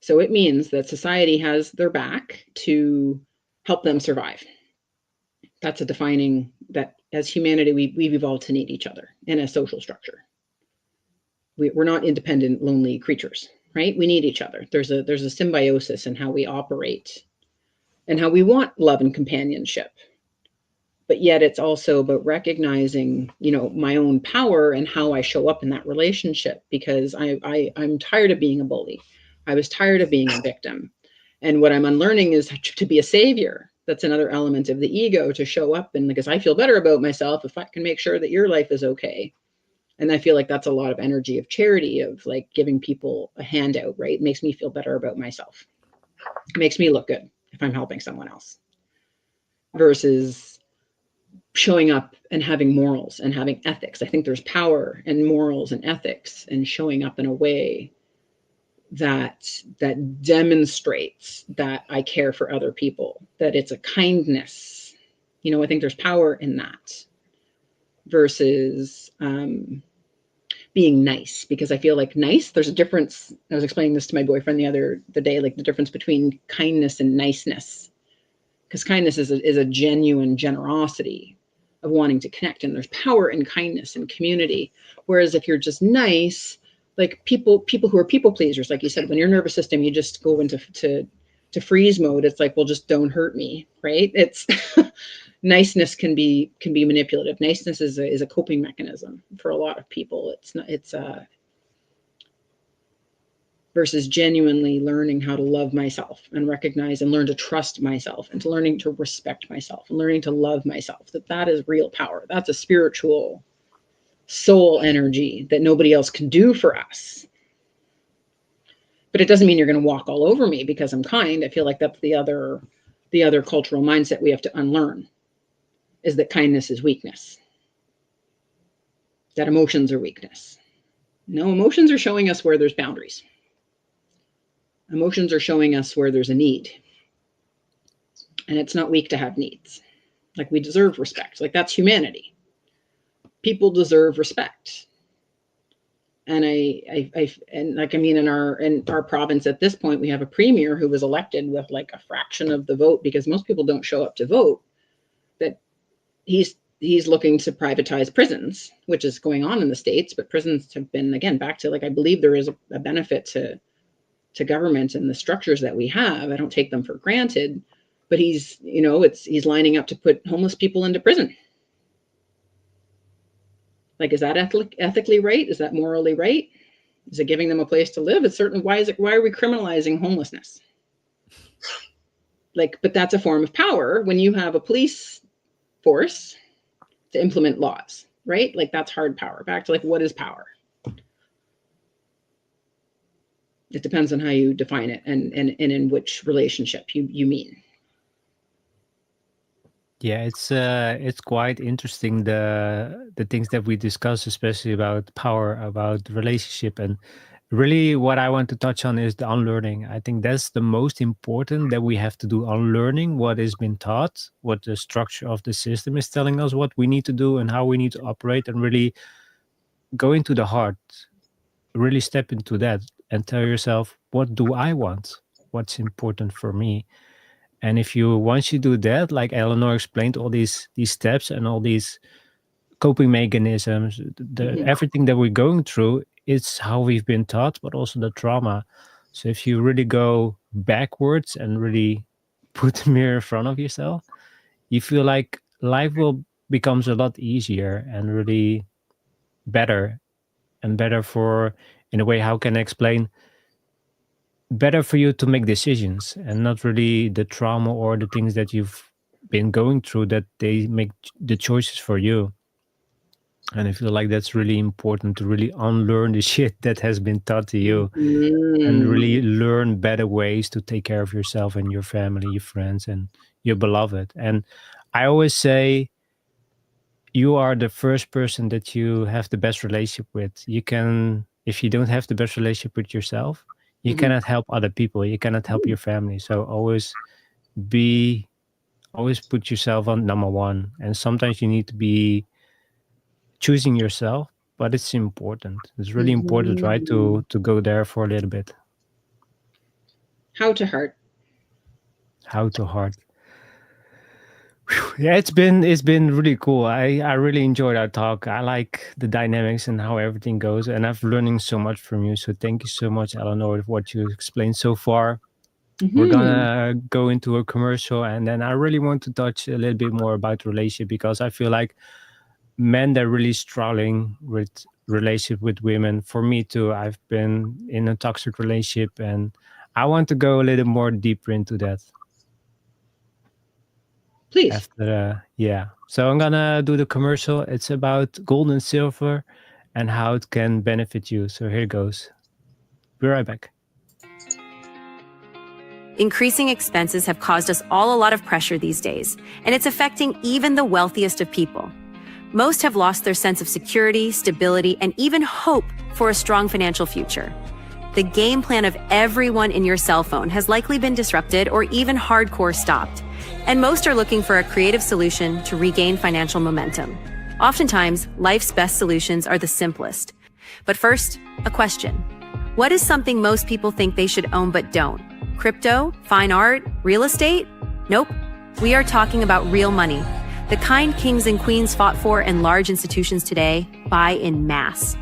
So it means that society has their back to help them survive. That's a defining that as humanity, we've evolved to need each other in a social structure. We're not independent, lonely creatures, right? We need each other. There's a symbiosis in how we operate and how we want love and companionship. But yet it's also about recognizing, my own power and how I show up in that relationship, because I'm tired of being a bully. I was tired of being a victim. And what I'm unlearning is to be a savior. That's another element of the ego, to show up and because I feel better about myself if I can make sure that your life is okay. And I feel like that's a lot of energy of charity, of like giving people a handout, right? It makes me feel better about myself. It makes me look good if I'm helping someone else. Versus showing up and having morals and having ethics. I think there's power in morals and ethics and showing up in a way that demonstrates that I care for other people, that it's a kindness. I think there's power in that versus being nice, because I feel like nice, there's a difference. I was explaining this to my boyfriend the day, like the difference between kindness and niceness, because kindness is a genuine generosity of wanting to connect, and there's power in kindness and community. Whereas if you're just nice, like people who are people pleasers, like you said, when your nervous system, you just go into to freeze mode. It's like, well, just don't hurt me, right? It's niceness can be manipulative. Niceness is a coping mechanism for a lot of people. It's versus genuinely learning how to love myself and recognize and learn to trust myself, and to learning to respect myself and learning to love myself. That is real power. That's a spiritual soul energy that nobody else can do for us. But it doesn't mean you're going to walk all over me because I'm kind. I feel like that's the other cultural mindset we have to unlearn, is that kindness is weakness, that emotions are weakness. No, emotions are showing us where there's boundaries. Emotions are showing us where there's a need. And it's not weak to have needs. Like, we deserve respect. Like, that's humanity. People deserve respect. And in our province at this point, we have a premier who was elected with like a fraction of the vote, because most people don't show up to vote. That he's looking to privatize prisons, which is going on in the States. But prisons have been, again, back to, like, I believe there is a benefit to government and the structures that we have. I don't take them for granted. But he's lining up to put homeless people into prison. Like, is that ethically right? Is that morally right? Is it giving them a place to live? It's certainly, why are we criminalizing homelessness? Like, but that's a form of power when you have a police force to implement laws, right? Like, that's hard power. Back to, like, what is power? It depends on how you define it and in which relationship you mean. Yeah, it's quite interesting, the things that we discuss, especially about power, about relationship, and really what I want to touch on is the unlearning. I think that's the most important, that we have to do unlearning what has been taught, what the structure of the system is telling us what we need to do and how we need to operate, and really go into the heart, really step into that and tell yourself, what do I want? What's important for me? And if you once you do that, like Eleanor explained, all these steps and all these coping mechanisms, the Mm-hmm. everything that we're going through, it's how we've been taught, but also the trauma. So if you really go backwards and really put the mirror in front of yourself, you feel like life will becomes a lot easier and really better, and better for, in a way, how can I explain, better for you to make decisions, and not really the trauma or the things that you've been going through, that they make the choices for you. And I feel like that's really important, to really unlearn the shit that has been taught to you, and really Mm. learn better ways to take care of yourself and your family, your friends, and your beloved. And I always say, you are the first person that you have the best relationship with. You can, if you don't have the best relationship with yourself, you Mm-hmm. cannot help other people. You cannot help your family. So be always put yourself on number one. And sometimes you need to be choosing yourself, but it's important. It's really important, right? To go there for a little bit. How to heart. How to heart. Yeah, it's been really cool. I really enjoyed our talk. I like the dynamics and how everything goes, and I've learning so much from you. So thank you so much, Eleanor, for what you explained so far. We're gonna go into a commercial, and then I really want to touch a little bit more about relationship, because I feel like men that are really struggling with relationship with women. For me too, I've been in a toxic relationship, and I want to go a little more deeper into that. Please. After yeah, so I'm gonna do the commercial. It's about gold and silver and how it can benefit you. So here goes. Be right back. Increasing expenses have caused us all a lot of pressure these days, and it's affecting even the wealthiest of people. Most have lost their sense of security, stability, and even hope for a strong financial future. The game plan of everyone in your cell phone has likely been disrupted or even hardcore stopped, and most are looking for a creative solution to regain financial momentum. Oftentimes, life's best solutions are the simplest. But first, a question. What is something most people think they should own but don't? Crypto, fine art, real estate? Nope. We are talking about real money. The kind kings and queens fought for and large institutions today buy in mass.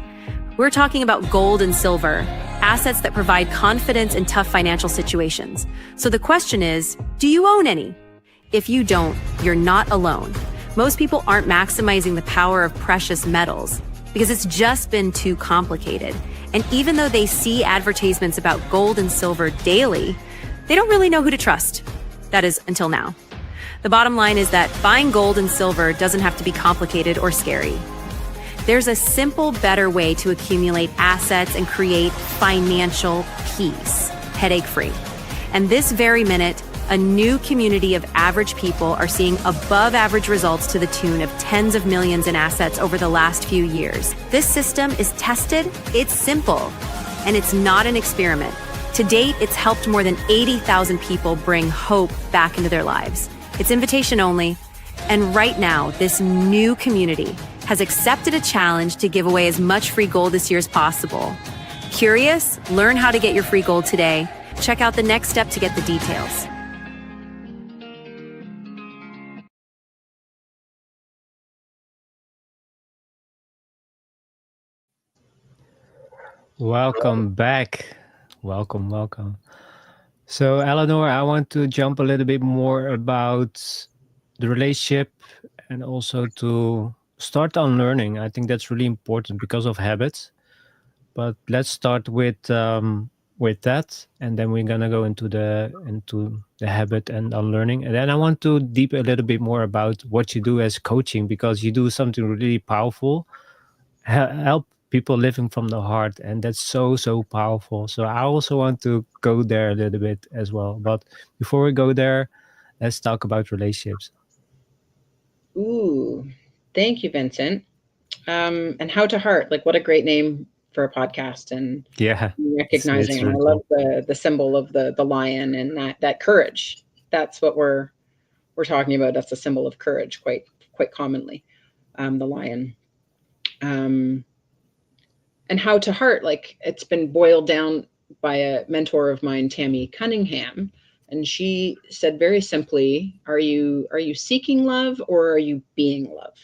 We're talking about gold and silver, assets that provide confidence in tough financial situations. So the question is, do you own any? If you don't, you're not alone. Most people aren't maximizing the power of precious metals because it's just been too complicated. And even though they see advertisements about gold and silver daily, they don't really know who to trust. That is, until now. The bottom line is that buying gold and silver doesn't have to be complicated or scary. There's a simple, better way to accumulate assets and create financial peace, headache-free. And this very minute, a new community of average people are seeing above-average results to the tune of tens of millions in assets over the last few years. This system is tested, it's simple, and it's not an experiment. To date, it's helped more than 80,000 people bring hope back into their lives. It's invitation only, and right now, this new community has accepted a challenge to give away as much free gold this year as possible. Curious? Learn how to get your free gold today. Check out the next step to get the details. Welcome back. Welcome. So, Eleanor, I want to jump a little bit more about the relationship and also to start on learning. I think that's really important because of habits. But let's start with that, and then we're gonna go into the habit and unlearning. And then I want to deep a little bit more about what you do as coaching, because you do something really powerful, help people living from the heart, and that's so powerful. So I also want to go there a little bit as well. But before we go there, let's talk about relationships. Ooh, thank you, Vincent. And How to Heart, like what a great name for a podcast, and Yeah, recognizing. it's And I really love cool. the symbol of the lion and that courage. That's what we're talking about. That's a symbol of courage quite commonly, the lion. And How to Heart, like it's been boiled down by a mentor of mine, Tammy Cunningham, and she said very simply, are you seeking love or are you being love?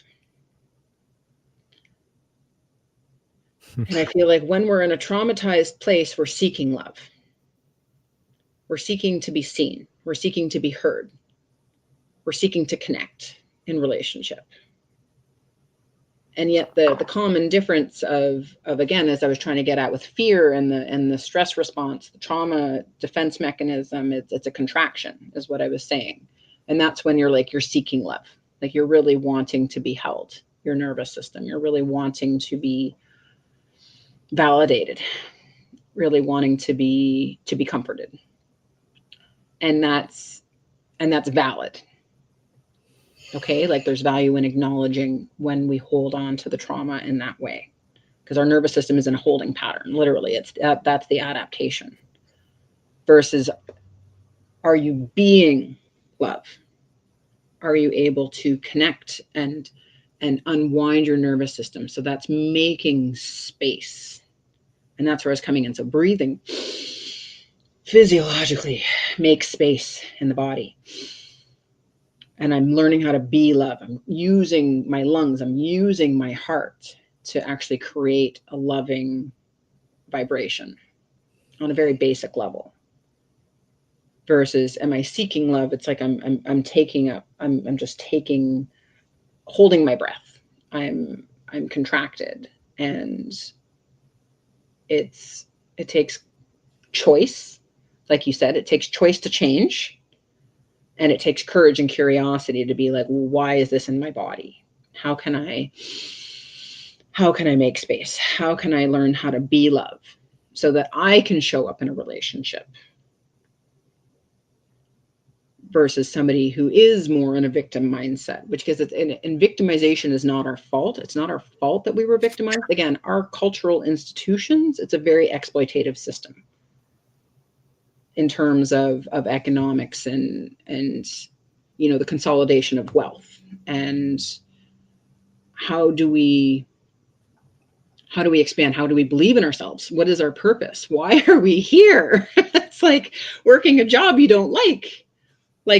And I feel like when we're in a traumatized place, we're seeking love. We're seeking to be seen. We're seeking to be heard. We're seeking to connect in relationship. And yet the common difference of again, as I was trying to get at with fear and the stress response, the trauma defense mechanism, it's a contraction, is what I was saying. And that's when you're seeking love. Like you're really wanting to be held, your nervous system. You're really wanting to be validated, really wanting to be comforted. And that's valid. Okay, like there's value in acknowledging when we hold on to the trauma in that way, because our nervous system is in a holding pattern. Literally, it's that's the adaptation. Versus, are you being love? Are you able to connect and and unwind your nervous system. So that's making space. And that's where I was coming in. So breathing physiologically makes space in the body. And I'm learning how to be love. I'm using my lungs. I'm using my heart to actually create a loving vibration on a very basic level. Versus, am I seeking love? It's like I'm taking up. I'm just taking, holding my breath. I'm contracted, and it takes choice. Like you said, it takes choice to change. And it takes courage and curiosity to be like, well, why is this in my body? How can I make space? How can I learn how to be love so that I can show up in a relationship versus somebody who is more in a victim mindset, which because and victimization is not our fault. It's not our fault that we were victimized. Again, our cultural institutions, it's a very exploitative system in terms of economics and the consolidation of wealth. And how do we expand? How do we believe in ourselves? What is our purpose? Why are we here? It's like working a job you don't like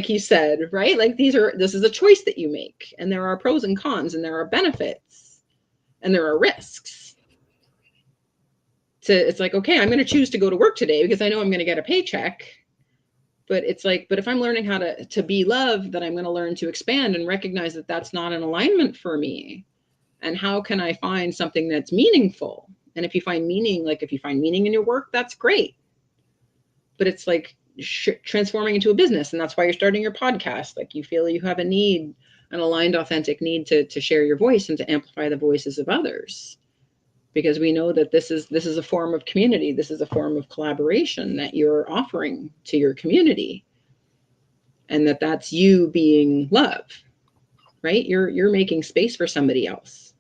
you said, right? Like this is a choice that you make, and there are pros and cons, and there are benefits, and there are risks. It's like, okay, I'm going to choose to go to work today because I know I'm going to get a paycheck. But it's like, but if I'm learning how to be love, then I'm going to learn to expand and recognize that that's not an alignment for me. And how can I find something that's meaningful? And if you find meaning, like if you find meaning in your work, that's great. But it's like transforming into a business. And that's why you're starting your podcast. Like you feel you have a need, an aligned, authentic need to share your voice and to amplify the voices of others. Because we know that this is a form of community. This is a form of collaboration that you're offering to your community. And that's you being love, right? You're making space for somebody else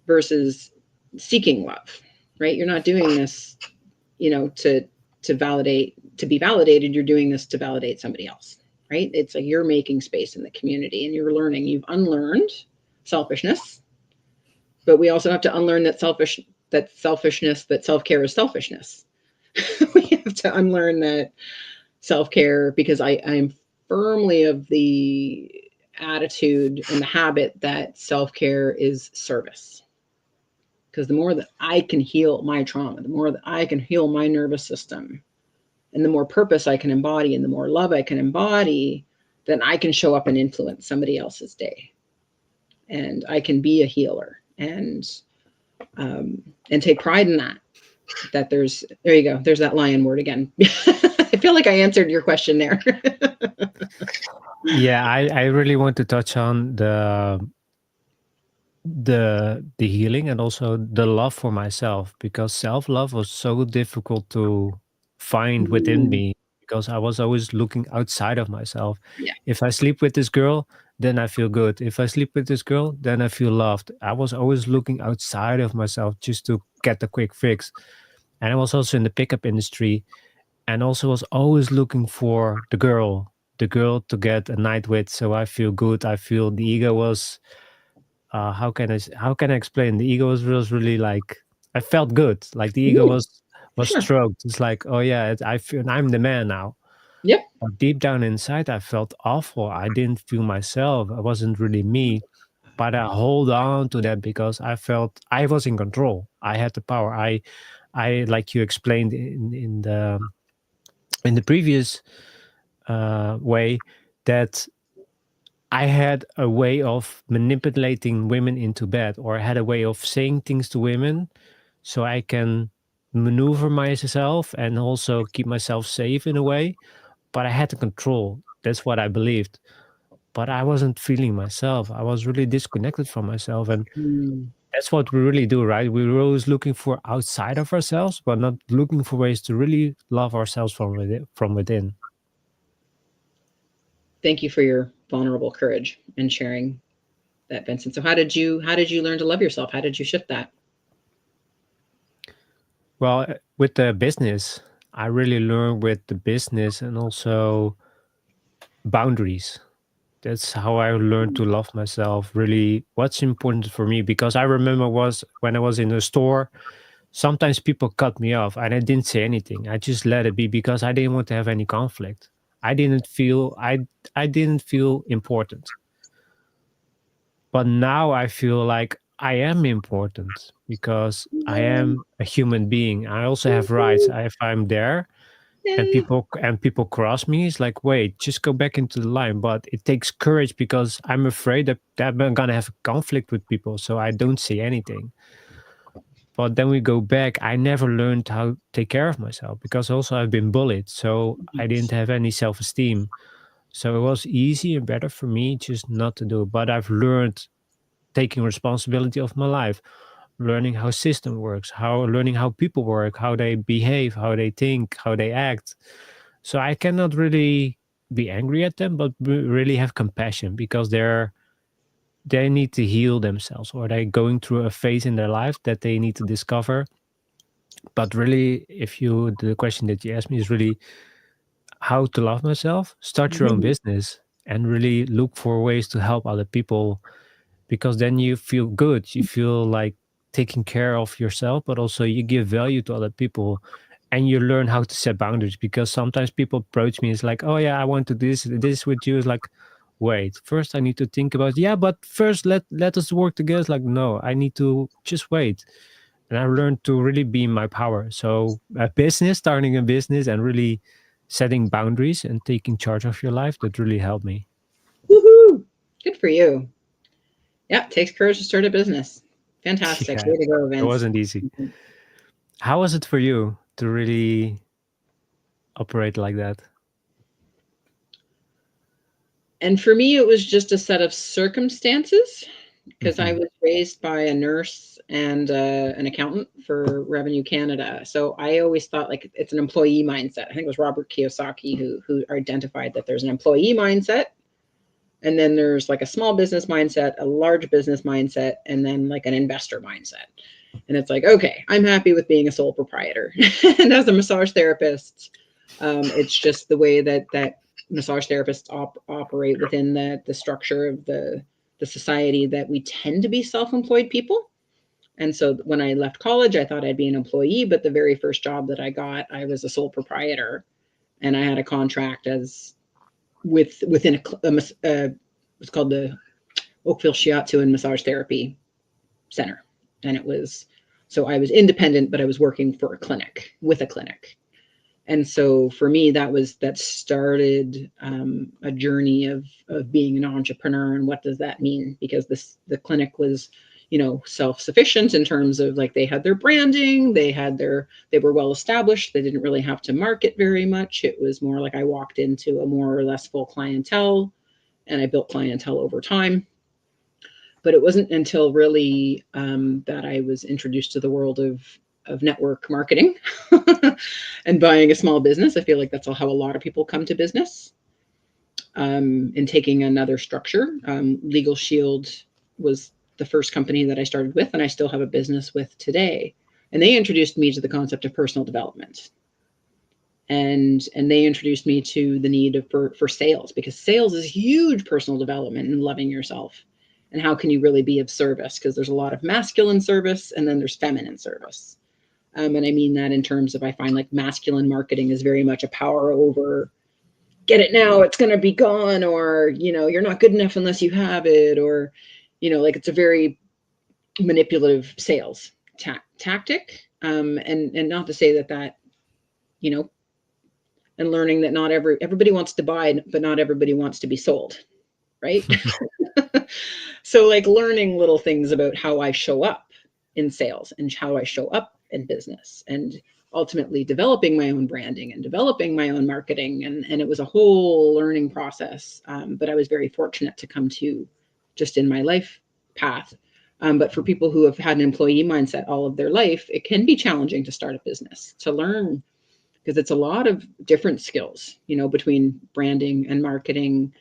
versus seeking love, right? You're not doing this, to validate, to be validated. You're doing this to validate somebody else, right? It's like you're making space in the community and you're learning. You've unlearned selfishness. But we also have to unlearn that self-care is selfishness. We have to unlearn that self-care, because I'm firmly of the attitude and the habit that self-care is service. Because the more that I can heal my trauma, the more that I can heal my nervous system, and the more purpose I can embody and the more love I can embody, then I can show up and influence somebody else's day. And I can be a healer and take pride in that there you go. There's that lion word again. I feel like I answered your question there. Yeah, I really want to touch on the healing and also the love for myself, because self-love was so difficult to find within me, because I was always looking outside of myself. Yeah. If I sleep with this girl, then I feel good. If I sleep with this girl, then I feel loved. I was always looking outside of myself just to get the quick fix. And I was also in the pickup industry, and also was always looking for the girl to get a night with, so I feel good. I feel the ego was how can I explain? The ego was really like, I felt good. Like the ego was Sure. stroked. It's like, oh yeah, I feel I'm the man now. Yep. But deep down inside, I felt awful. I didn't feel myself. I wasn't really me. But I hold on to that because I felt I was in control. I had the power. I like you explained in the previous way, that I had a way of manipulating women into bed, or I had a way of saying things to women so I can maneuver myself and also keep myself safe in a way. But I had to control. That's what I believed. But I wasn't feeling myself. I was really disconnected from myself. And that's what we really do, right? We were always looking for outside of ourselves, but not looking for ways to really love ourselves from within. Thank you for your vulnerable courage and sharing that, Vincent. So how did you learn to love yourself? How did you shift that? Well, with the business, I really learned with the business and also boundaries. That's how I learned to love myself. Really, what's important for me, because I remember was when I was in the store, sometimes people cut me off and I didn't say anything. I just let it be because I didn't want to have any conflict. I didn't feel important. But now I feel like I am important because I am a human being. I also have rights. If I'm there and Yay. people cross me, it's like, wait, just go back into the line. But it takes courage because I'm afraid that I'm gonna have a conflict with people, so I don't say anything. But then we go back. I never learned how to take care of myself because also I've been bullied, so I didn't have any self-esteem. So it was easy and better for me just not to do it. But I've learned taking responsibility of my life, learning how system works, learning how people work, how they behave, how they think, how they act. So I cannot really be angry at them, but really have compassion because they need to heal themselves, or they're going through a phase in their life that they need to discover. But really, the question that you asked me is really how to love myself. Start your own business and really look for ways to help other people, because then you feel good. You feel like taking care of yourself, but also you give value to other people, and you learn how to set boundaries. Because sometimes people approach me, it's like, oh yeah, I want to do this with you. It's like, wait, first I need to think about, yeah, but first let us work together. It's like, no, I need to just wait. And I learned to really be in my power. So starting a business and really setting boundaries and taking charge of your life, that really helped me. Woohoo! Good for you. Yeah, it takes courage to start a business. Fantastic. Yeah, Way to go, it Vince. wasn't easy. How was it for you to really operate like that? And for me, it was just a set of circumstances because I Mhm. was raised by a nurse and an accountant for Revenue Canada. So I always thought like it's an employee mindset. I think it was Robert Kiyosaki who identified that there's an employee mindset, and then there's like a small business mindset, a large business mindset, and then like an investor mindset. And it's like, okay, I'm happy with being a sole proprietor. And as a massage therapist, it's just the way that massage therapists operate within the structure of the society, that we tend to be self-employed people. And so when I left college, I thought I'd be an employee, but the very first job that I got, I was a sole proprietor, and I had a contract as within it's called the Oakville Shiatsu and Massage Therapy Center, and it was, so I was independent, but I was working for a clinic with a clinic. And so for me, that started a journey of being an entrepreneur. And what does that mean? Because the clinic was, self-sufficient in terms of like they had their branding, they were well established. They didn't really have to market very much. It was more like I walked into a more or less full clientele, and I built clientele over time. But it wasn't until really that I was introduced to the world of network marketing and buying a small business. I feel like that's how a lot of people come to business, and taking another structure. Legal Shield was the first company that I started with, and I still have a business with today. And they introduced me to the concept of personal development. And they introduced me to the need for sales, because sales is huge personal development and loving yourself. And how can you really be of service? Because there's a lot of masculine service and then there's feminine service. And I mean that in terms of, I find like masculine marketing is very much a power over, get it now, it's going to be gone, or, you're not good enough unless you have it, or, like it's a very manipulative sales tactic. And not to say that, and learning that not everybody wants to buy, but not everybody wants to be sold. Right. So like learning little things about how I show up in sales and how I show up in business, and ultimately developing my own branding and developing my own marketing. And it was a whole learning process. But I was very fortunate to come to just in my life path. But for people who have had an employee mindset all of their life, it can be challenging to start a business, to learn, because it's a lot of different skills, between branding and marketing,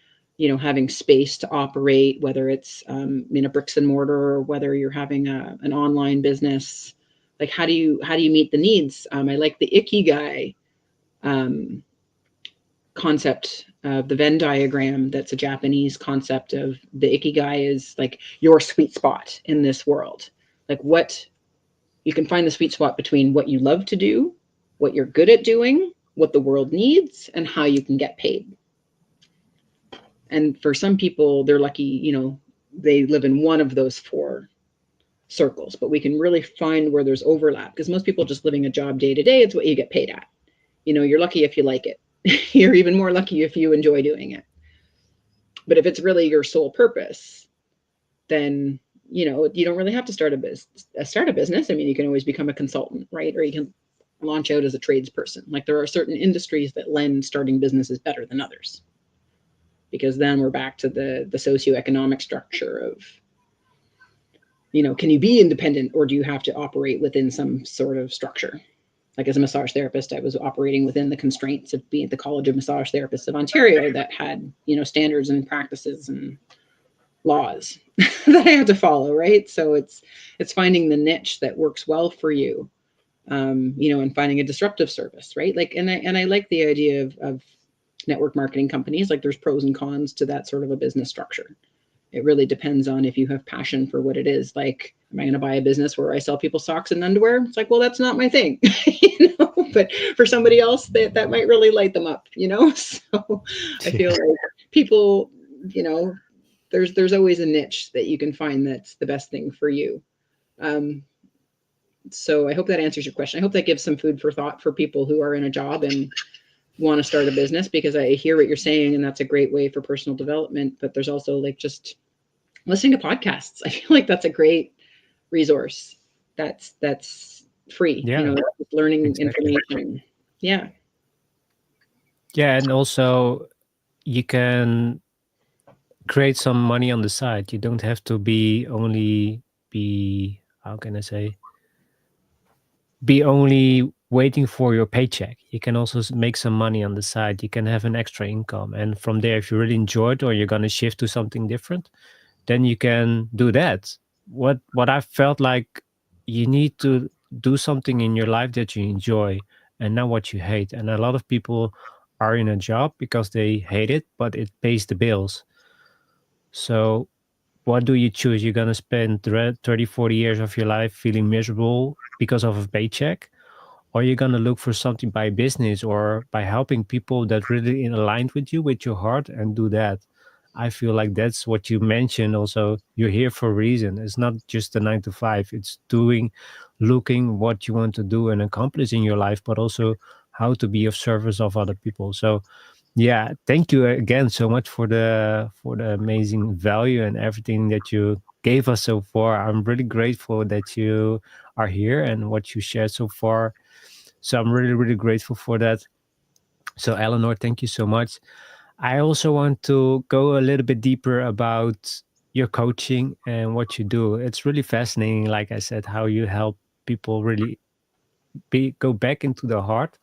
having space to operate, whether it's in a bricks and mortar, or whether you're having an online business. Like, how do you meet the needs? I like the Ikigai concept the Venn diagram. That's a Japanese concept of the ikigai is like your sweet spot in this world. Like what you can find the sweet spot between what you love to do, what you're good at doing, what the world needs, and how you can get paid. And for some people, they're lucky, you know, they live in one of those four circles, but we can really find where there's overlap, because most people just living a job day to day, it's what you get paid at. You know, you're lucky if you like it. You're even more lucky if you enjoy doing it. But if it's really your sole purpose, then, you know, you don't really have to start a business. I mean, you can always become a consultant, right? Or you can launch out as a tradesperson. Like there are certain industries that lend starting businesses better than others, because then we're back to the socioeconomic structure of, you know, can you be independent, or do you have to operate within some sort of structure? Like as a massage therapist, I was operating within the constraints of being at the College of Massage Therapists of Ontario that had, you know, standards and practices and laws that I had to follow, right? So it's finding the niche that works well for you, you know, and finding a disruptive service, right? Like, and I like the idea of network marketing companies. Like there's pros and cons to that sort of a business structure. It really depends on if you have passion for what it is. Like, am I going to buy a business where I sell people socks and underwear? It's like, well, that's not my thing, you know, but for somebody else that might really light them up, you know? So I feel like people, you know, there's always a niche that you can find that's the best thing for you. So I hope that answers your question. I hope that gives some food for thought for people who are in a job and want to start a business, because I hear what you're saying, and that's a great way for personal development. But there's also like just listening to podcasts. I feel like that's a great resource. That's free, Yeah, you know, learning exactly. information. Yeah. Yeah, and also you can create some money on the side. You don't have to be how can I say, be only waiting for your paycheck. You can also make some money on the side. You can have an extra income, and from there, if you really enjoy it or you're gonna shift to something different, then you can do that. What I felt like, you need to do something in your life that you enjoy and not what you hate. And a lot of people are in a job because they hate it, but it pays the bills. So what do you choose? You're going to spend 30, 40 years of your life feeling miserable because of a paycheck? Or you're going to look for something by business or by helping people that really in aligned with you, with your heart, and do that. I feel like that's what you mentioned. Also, you're here for a reason. It's not just a 9 to 5. It's looking what you want to do and accomplish in your life, but also how to be of service of other people. So yeah, thank you again so much for the amazing value and everything that you gave us so far. I'm really grateful that you are here and what you shared so far. So I'm really, really grateful for that. So Eleanor, thank you so much. I also want to go a little bit deeper about your coaching and what you do. It's really fascinating, like I said, how you help people really go back into the heart.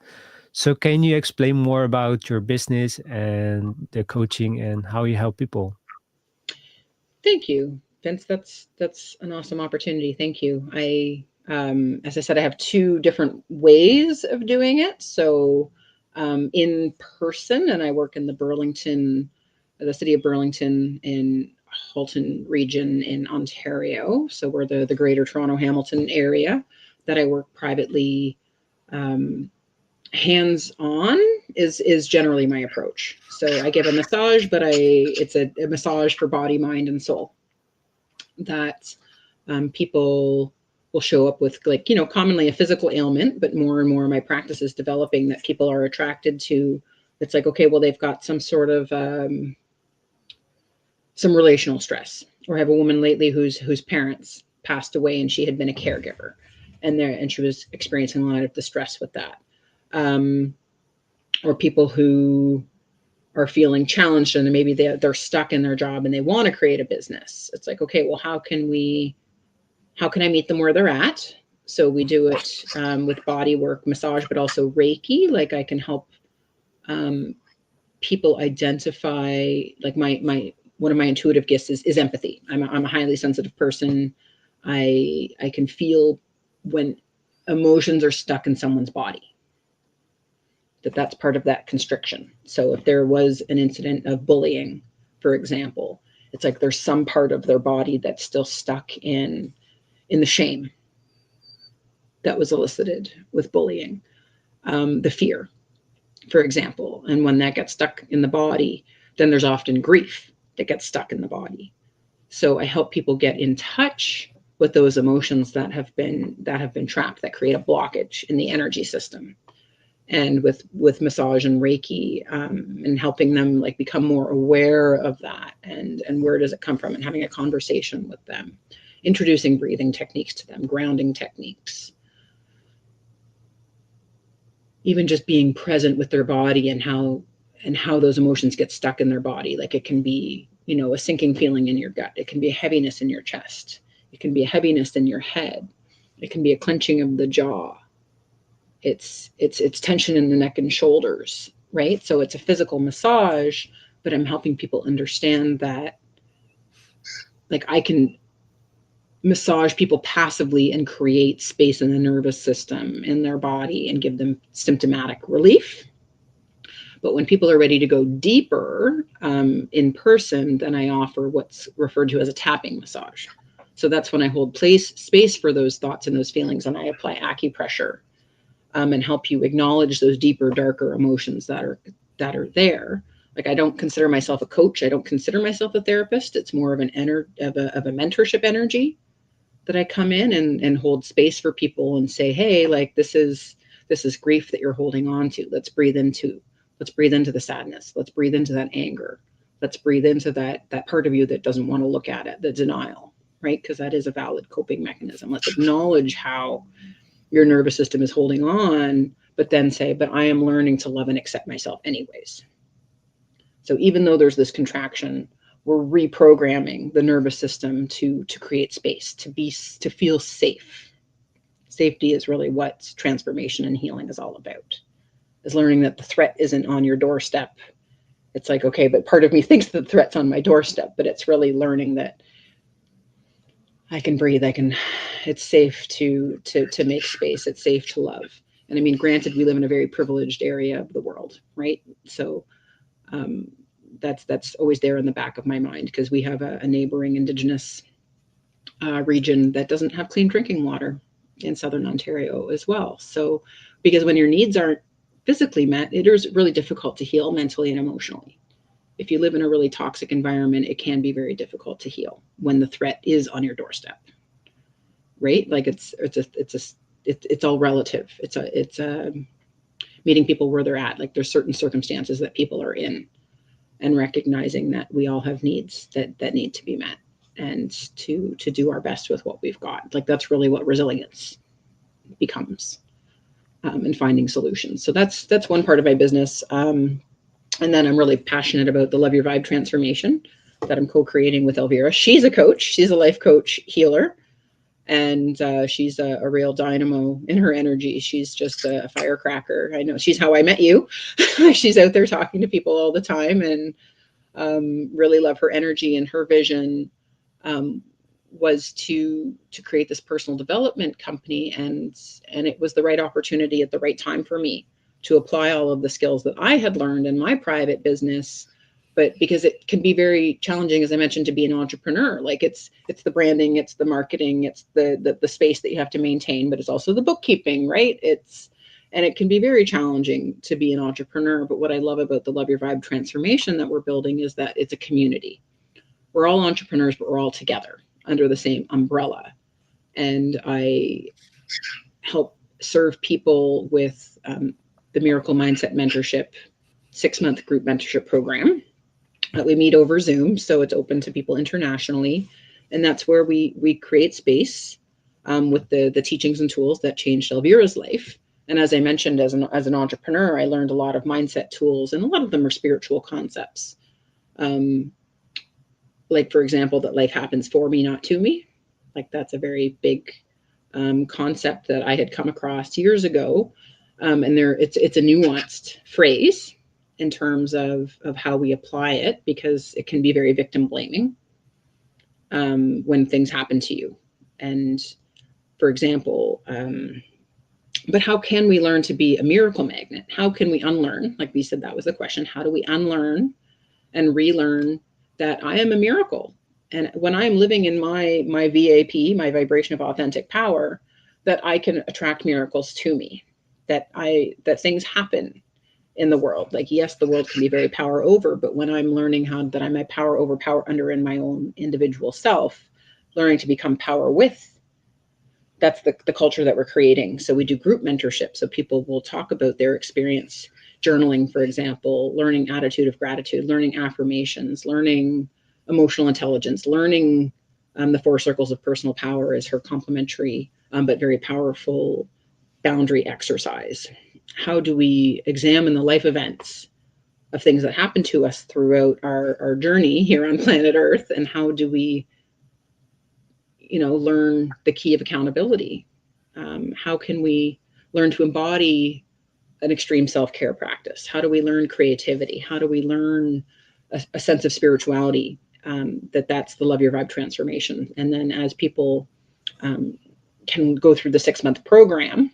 So can you explain more about your business and the coaching and how you help people? Thank you, Vince. That's an awesome opportunity. Thank you. As I said, I have two different ways of doing it. So, in person, and I work in the city of Burlington in Halton region in Ontario. So we're the Greater Toronto Hamilton area that I work privately. Hands-on is generally my approach. So I give a massage, but it's a massage for body, mind, and soul. That people will show up with, like, you know, commonly a physical ailment, but more and more my practice is developing that people are attracted to. It's like, okay, well, they've got some sort of some relational stress, or I have a woman lately whose parents passed away and she had been a caregiver, and she was experiencing a lot of distress with that. Or people who are feeling challenged and maybe they're stuck in their job and they want to create a business. It's like, okay, well, how can I meet them where they're at? So we do it with body work, massage, but also Reiki. Like I can help people identify, like my one of my intuitive gifts is empathy. I'm a highly sensitive person. I can feel when emotions are stuck in someone's body. that's part of that constriction. So if there was an incident of bullying, for example, it's like there's some part of their body that's still stuck in the shame that was elicited with bullying, the fear, for example. And when that gets stuck in the body, then there's often grief that gets stuck in the body. So I help people get in touch with those emotions that have been trapped, that create a blockage in the energy system. And with massage and Reiki, and helping them like become more aware of that, and where does it come from, and having a conversation with them, introducing breathing techniques to them, grounding techniques, even just being present with their body and how those emotions get stuck in their body. Like it can be, you know, a sinking feeling in your gut. It can be a heaviness in your chest. It can be a heaviness in your head. It can be a clenching of the jaw. It's tension in the neck and shoulders, right? So it's a physical massage, but I'm helping people understand that, like, I can massage people passively and create space in the nervous system in their body and give them symptomatic relief. But when people are ready to go deeper in person, then I offer what's referred to as a tapping massage. So that's when I hold space for those thoughts and those feelings, and I apply acupressure and help you acknowledge those deeper, darker emotions that are there. Like, I don't consider myself a coach. I don't consider myself a therapist. It's more of a mentorship energy that I come in and hold space for people and say, hey, like, this is grief that you're holding on to. Let's breathe into the sadness. Let's breathe into that anger. Let's breathe into that part of you that doesn't want to look at it, the denial, right? Because that is a valid coping mechanism. Let's acknowledge how your nervous system is holding on, but then say, but I am learning to love and accept myself anyways. So even though there's this contraction, we're reprogramming the nervous system to create space, to feel safe. Safety is really what transformation and healing is all about, is learning that the threat isn't on your doorstep. It's like, okay, but part of me thinks the threat's on my doorstep, but it's really learning that I can breathe. It's safe to make space. It's safe to love. And I mean, granted, we live in a very privileged area of the world, right? So that's always there in the back of my mind, because we have a neighboring Indigenous region that doesn't have clean drinking water in Southern Ontario as well. So, because when your needs aren't physically met, it is really difficult to heal mentally and emotionally. If you live in a really toxic environment, it can be very difficult to heal when the threat is on your doorstep, right? Like it's all relative. It's meeting people where they're at. Like, there's certain circumstances that people are in, and recognizing that we all have needs that need to be met, and to do our best with what we've got. Like, that's really what resilience becomes, and finding solutions. So that's one part of my business. And then I'm really passionate about the Love Your Vibe transformation that I'm co-creating with Elvira. She's a coach. She's a life coach healer. And she's a real dynamo in her energy. She's just a firecracker. I know she's how I met you. She's out there talking to people all the time, and really love her energy. And her vision was to create this personal development company. And it was the right opportunity at the right time for me to apply all of the skills that I had learned in my private business. But because it can be very challenging, as I mentioned, to be an entrepreneur. Like, it's the branding, it's the marketing, it's the space that you have to maintain, but it's also the bookkeeping, right? And it can be very challenging to be an entrepreneur. But what I love about the Love Your Vibe transformation that we're building is that it's a community. We're all entrepreneurs, but we're all together under the same umbrella. And I help serve people with the Miracle Mindset Mentorship 6-month group mentorship program that we meet over Zoom. So it's open to people internationally. And that's where we create space with the teachings and tools that changed Elvira's life. And as I mentioned, as an entrepreneur, I learned a lot of mindset tools, and a lot of them are spiritual concepts. Like, for example, that life happens for me, not to me. Like, that's a very big concept that I had come across years ago. And it's a nuanced phrase in terms of how we apply it, because it can be very victim blaming when things happen to you. And for example, But how can we learn to be a miracle magnet? How can we unlearn? Like we said, that was the question. How do we unlearn and relearn that I am a miracle? And when I'm living in my VAP, my vibration of authentic power, that I can attract miracles to me, that things happen in the world. Like, yes, the world can be very power over, but when I'm learning how that I'm a power over, power under in my own individual self, learning to become power with, that's the culture that we're creating. So we do group mentorship. So people will talk about their experience, journaling, for example, learning attitude of gratitude, learning affirmations, learning emotional intelligence, learning the 4 circles of personal power is her complementary, but very powerful boundary exercise. How do we examine the life events of things that happen to us throughout our journey here on planet Earth? And how do we, learn the key of accountability? How can we learn to embody an extreme self-care practice? How do we learn creativity? How do we learn a sense of spirituality? That's the Love Your Vibe transformation. And then as people can go through the 6-month program,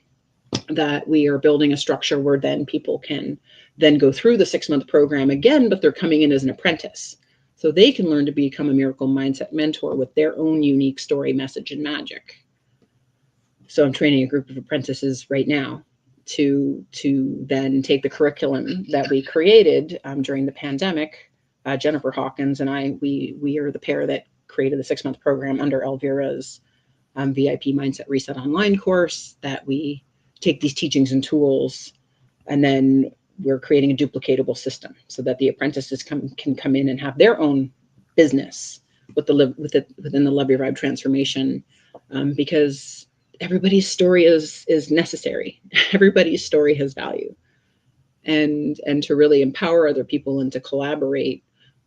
that we are building a structure where then people can then go through the 6-month program again, but they're coming in as an apprentice. So they can learn to become a miracle mindset mentor with their own unique story, message, and magic. So I'm training a group of apprentices right now to then take the curriculum that we created during the pandemic. Jennifer Hawkins and I, we are the pair that created the 6-month program under Elvira's VIP Mindset Reset online course, that we take these teachings and tools, and then we're creating a duplicatable system so that the apprentices can come in and have their own business within the Love Your Vibe transformation, because everybody's story is necessary. Everybody's story has value, and to really empower other people and to collaborate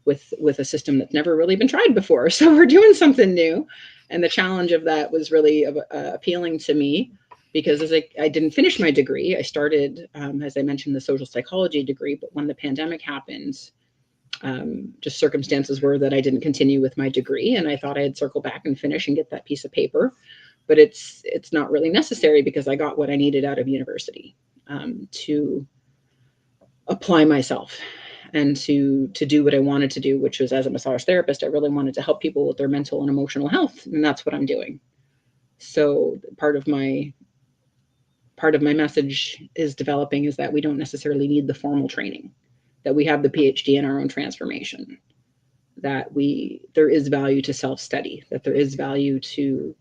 with a system that's never really been tried before. So we're doing something new, and the challenge of that was really appealing to me, because as I didn't finish my degree. I started, as I mentioned, the social psychology degree, but when the pandemic happened, just circumstances were that I didn't continue with my degree, and I thought I'd circle back and finish and get that piece of paper, but it's not really necessary, because I got what I needed out of university to apply myself and to do what I wanted to do, which was, as a massage therapist, I really wanted to help people with their mental and emotional health, and that's what I'm doing. So part of my message is developing is that we don't necessarily need the formal training, that we have the PhD in our own transformation, that there is value to self-study, that there is value to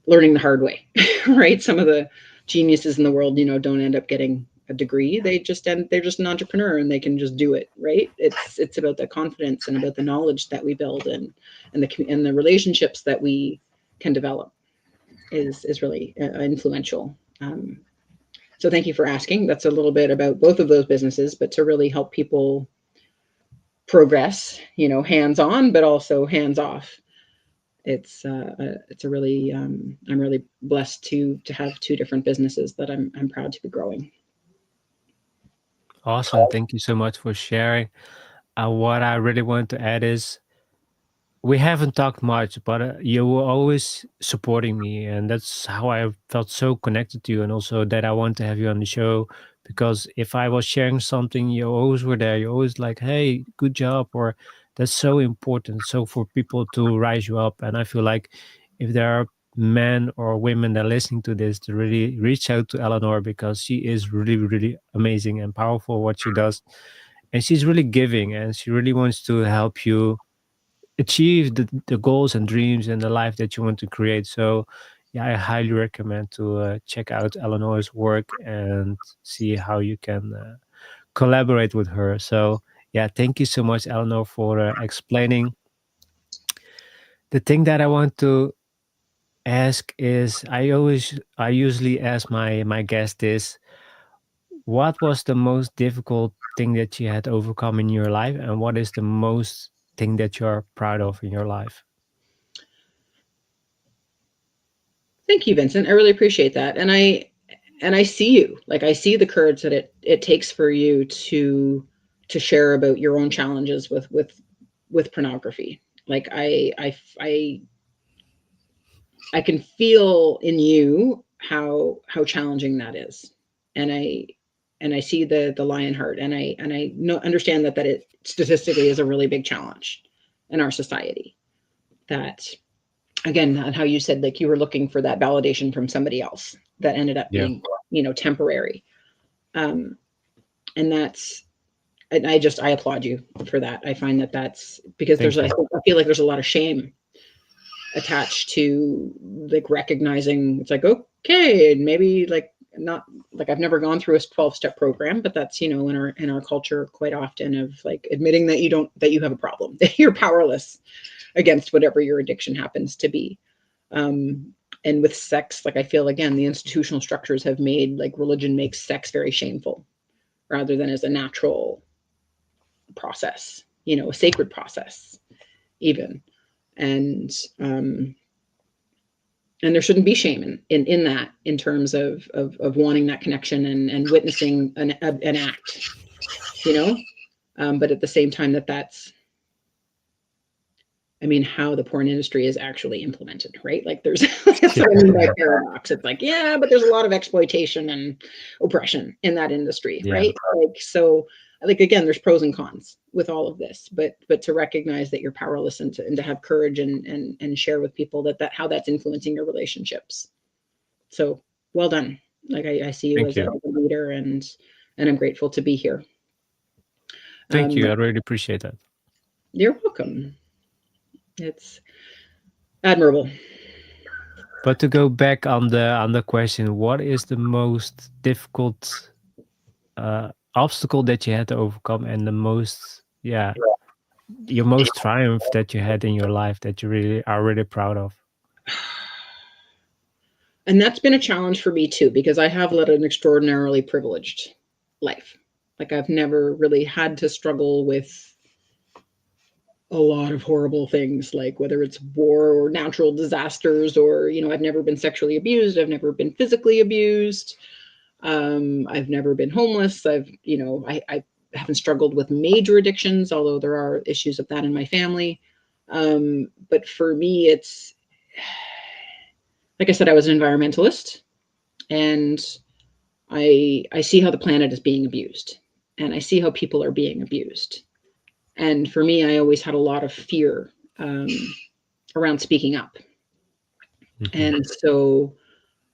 learning the hard way, right? Some of the geniuses in the world, don't end up getting a degree. They're just an entrepreneur, and they can just do it, right? It's about the confidence and about the knowledge that we build, and the relationships that we can develop is really influential. So thank you for asking. That's a little bit about both of those businesses, but to really help people progress, hands on, but also hands off. It's a really, I'm really blessed to have 2 different businesses that I'm proud to be growing. Awesome. Thank you so much for sharing. What I really want to add is, we haven't talked much, but you were always supporting me, and that's how I felt so connected to you, and also that I want to have you on the show, because if I was sharing something, you always were there. You always like, "Hey, good job," or "That's so important." So for people to rise you up, and I feel like if there are men or women that are listening to this, to really reach out to Eleanor, because she is really, really amazing and powerful what she does, and she's really giving, and she really wants to help you achieve the goals and dreams and the life that you want to create. So yeah, I highly recommend to check out Eleanor's work and see how you can collaborate with her. So yeah, thank you so much, Eleanor, for explaining. The thing that I want to ask is, I usually ask my guest this: what was the most difficult thing that you had overcome in your life, and what is the most thing that you're proud of in your life? Thank you, Vincent. I really appreciate that. And I see you. Like, I see the courage that it takes for you to share about your own challenges with pornography. Like, I can feel in you how challenging that is. And I see the Lionheart, and I understand that it statistically is a really big challenge in our society. That, again, how you said, like, you were looking for that validation from somebody else that ended up being, temporary. And that's, and I applaud you for that. I find that's because I feel like there's a lot of shame attached to, like, recognizing it's like, okay, and maybe, like, not like, I've never gone through a 12-step program, but that's, in our culture quite often, of like admitting that you have a problem, that you're powerless against whatever your addiction happens to be. And with sex, like, I feel, again, the institutional structures have made, like, religion makes sex very shameful rather than as a natural process, a sacred process even. And there shouldn't be shame in that, in terms of wanting that connection and witnessing an act, but at the same time, that's, I mean, how the porn industry is actually implemented, right? Like, there's, that's what I mean by paradox. It's like, yeah, but there's a lot of exploitation and oppression in that industry, right? Like, so, like, again, there's pros and cons with all of this, but to recognize that you're powerless, and to have courage and share with people that how that's influencing your relationships. So, well done. Like, I see you as a leader, and I'm grateful to be here. Thank you. I really appreciate that. You're welcome. It's admirable. But to go back on the question, what is the most difficult obstacle that you had to overcome, and the most, your most triumph that you had in your life that you really are really proud of? And that's been a challenge for me too, because I have led an extraordinarily privileged life. Like, I've never really had to struggle with a lot of horrible things, like whether it's war or natural disasters, or, I've never been sexually abused. I've never been physically abused. I've never been homeless. I haven't struggled with major addictions, although there are issues of that in my family. But for me, it's, like I said, I was an environmentalist, and I see how the planet is being abused, and I see how people are being abused. And for me, I always had a lot of fear around speaking up. And so,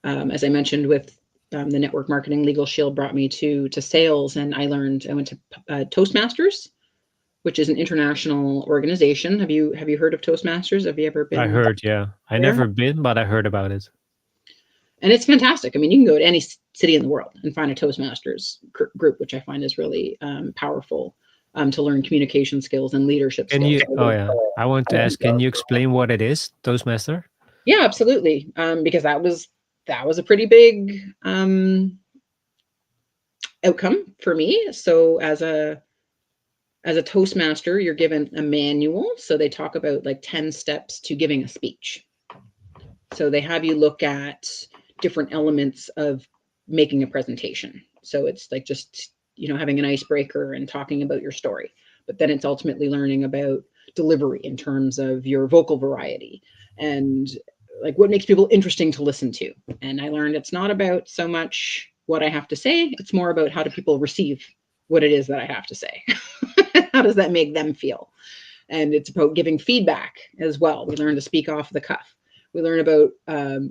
as I mentioned, with the network marketing, Legal Shield brought me to sales, and I went to Toastmasters, which is an international organization. Have you heard of Toastmasters? Have you ever been? I heard, I never been, but I heard about it. And it's fantastic. I mean, you can go to any city in the world and find a Toastmasters group, which I find is really powerful. To learn communication skills and leadership skills. I want to ask, can you explain what it is, Toastmaster? Yeah, absolutely. Because that was a pretty big outcome for me. So as a Toastmaster, you're given a manual. So they talk about, like, 10 steps to giving a speech. So they have you look at different elements of making a presentation. So it's like just, having an icebreaker and talking about your story, but then it's ultimately learning about delivery in terms of your vocal variety and, like, what makes people interesting to listen to. And I learned it's not about so much what I have to say. It's more about how do people receive what it is that I have to say. How does that make them feel? And it's about giving feedback as well. We learn to speak off the cuff. We learn about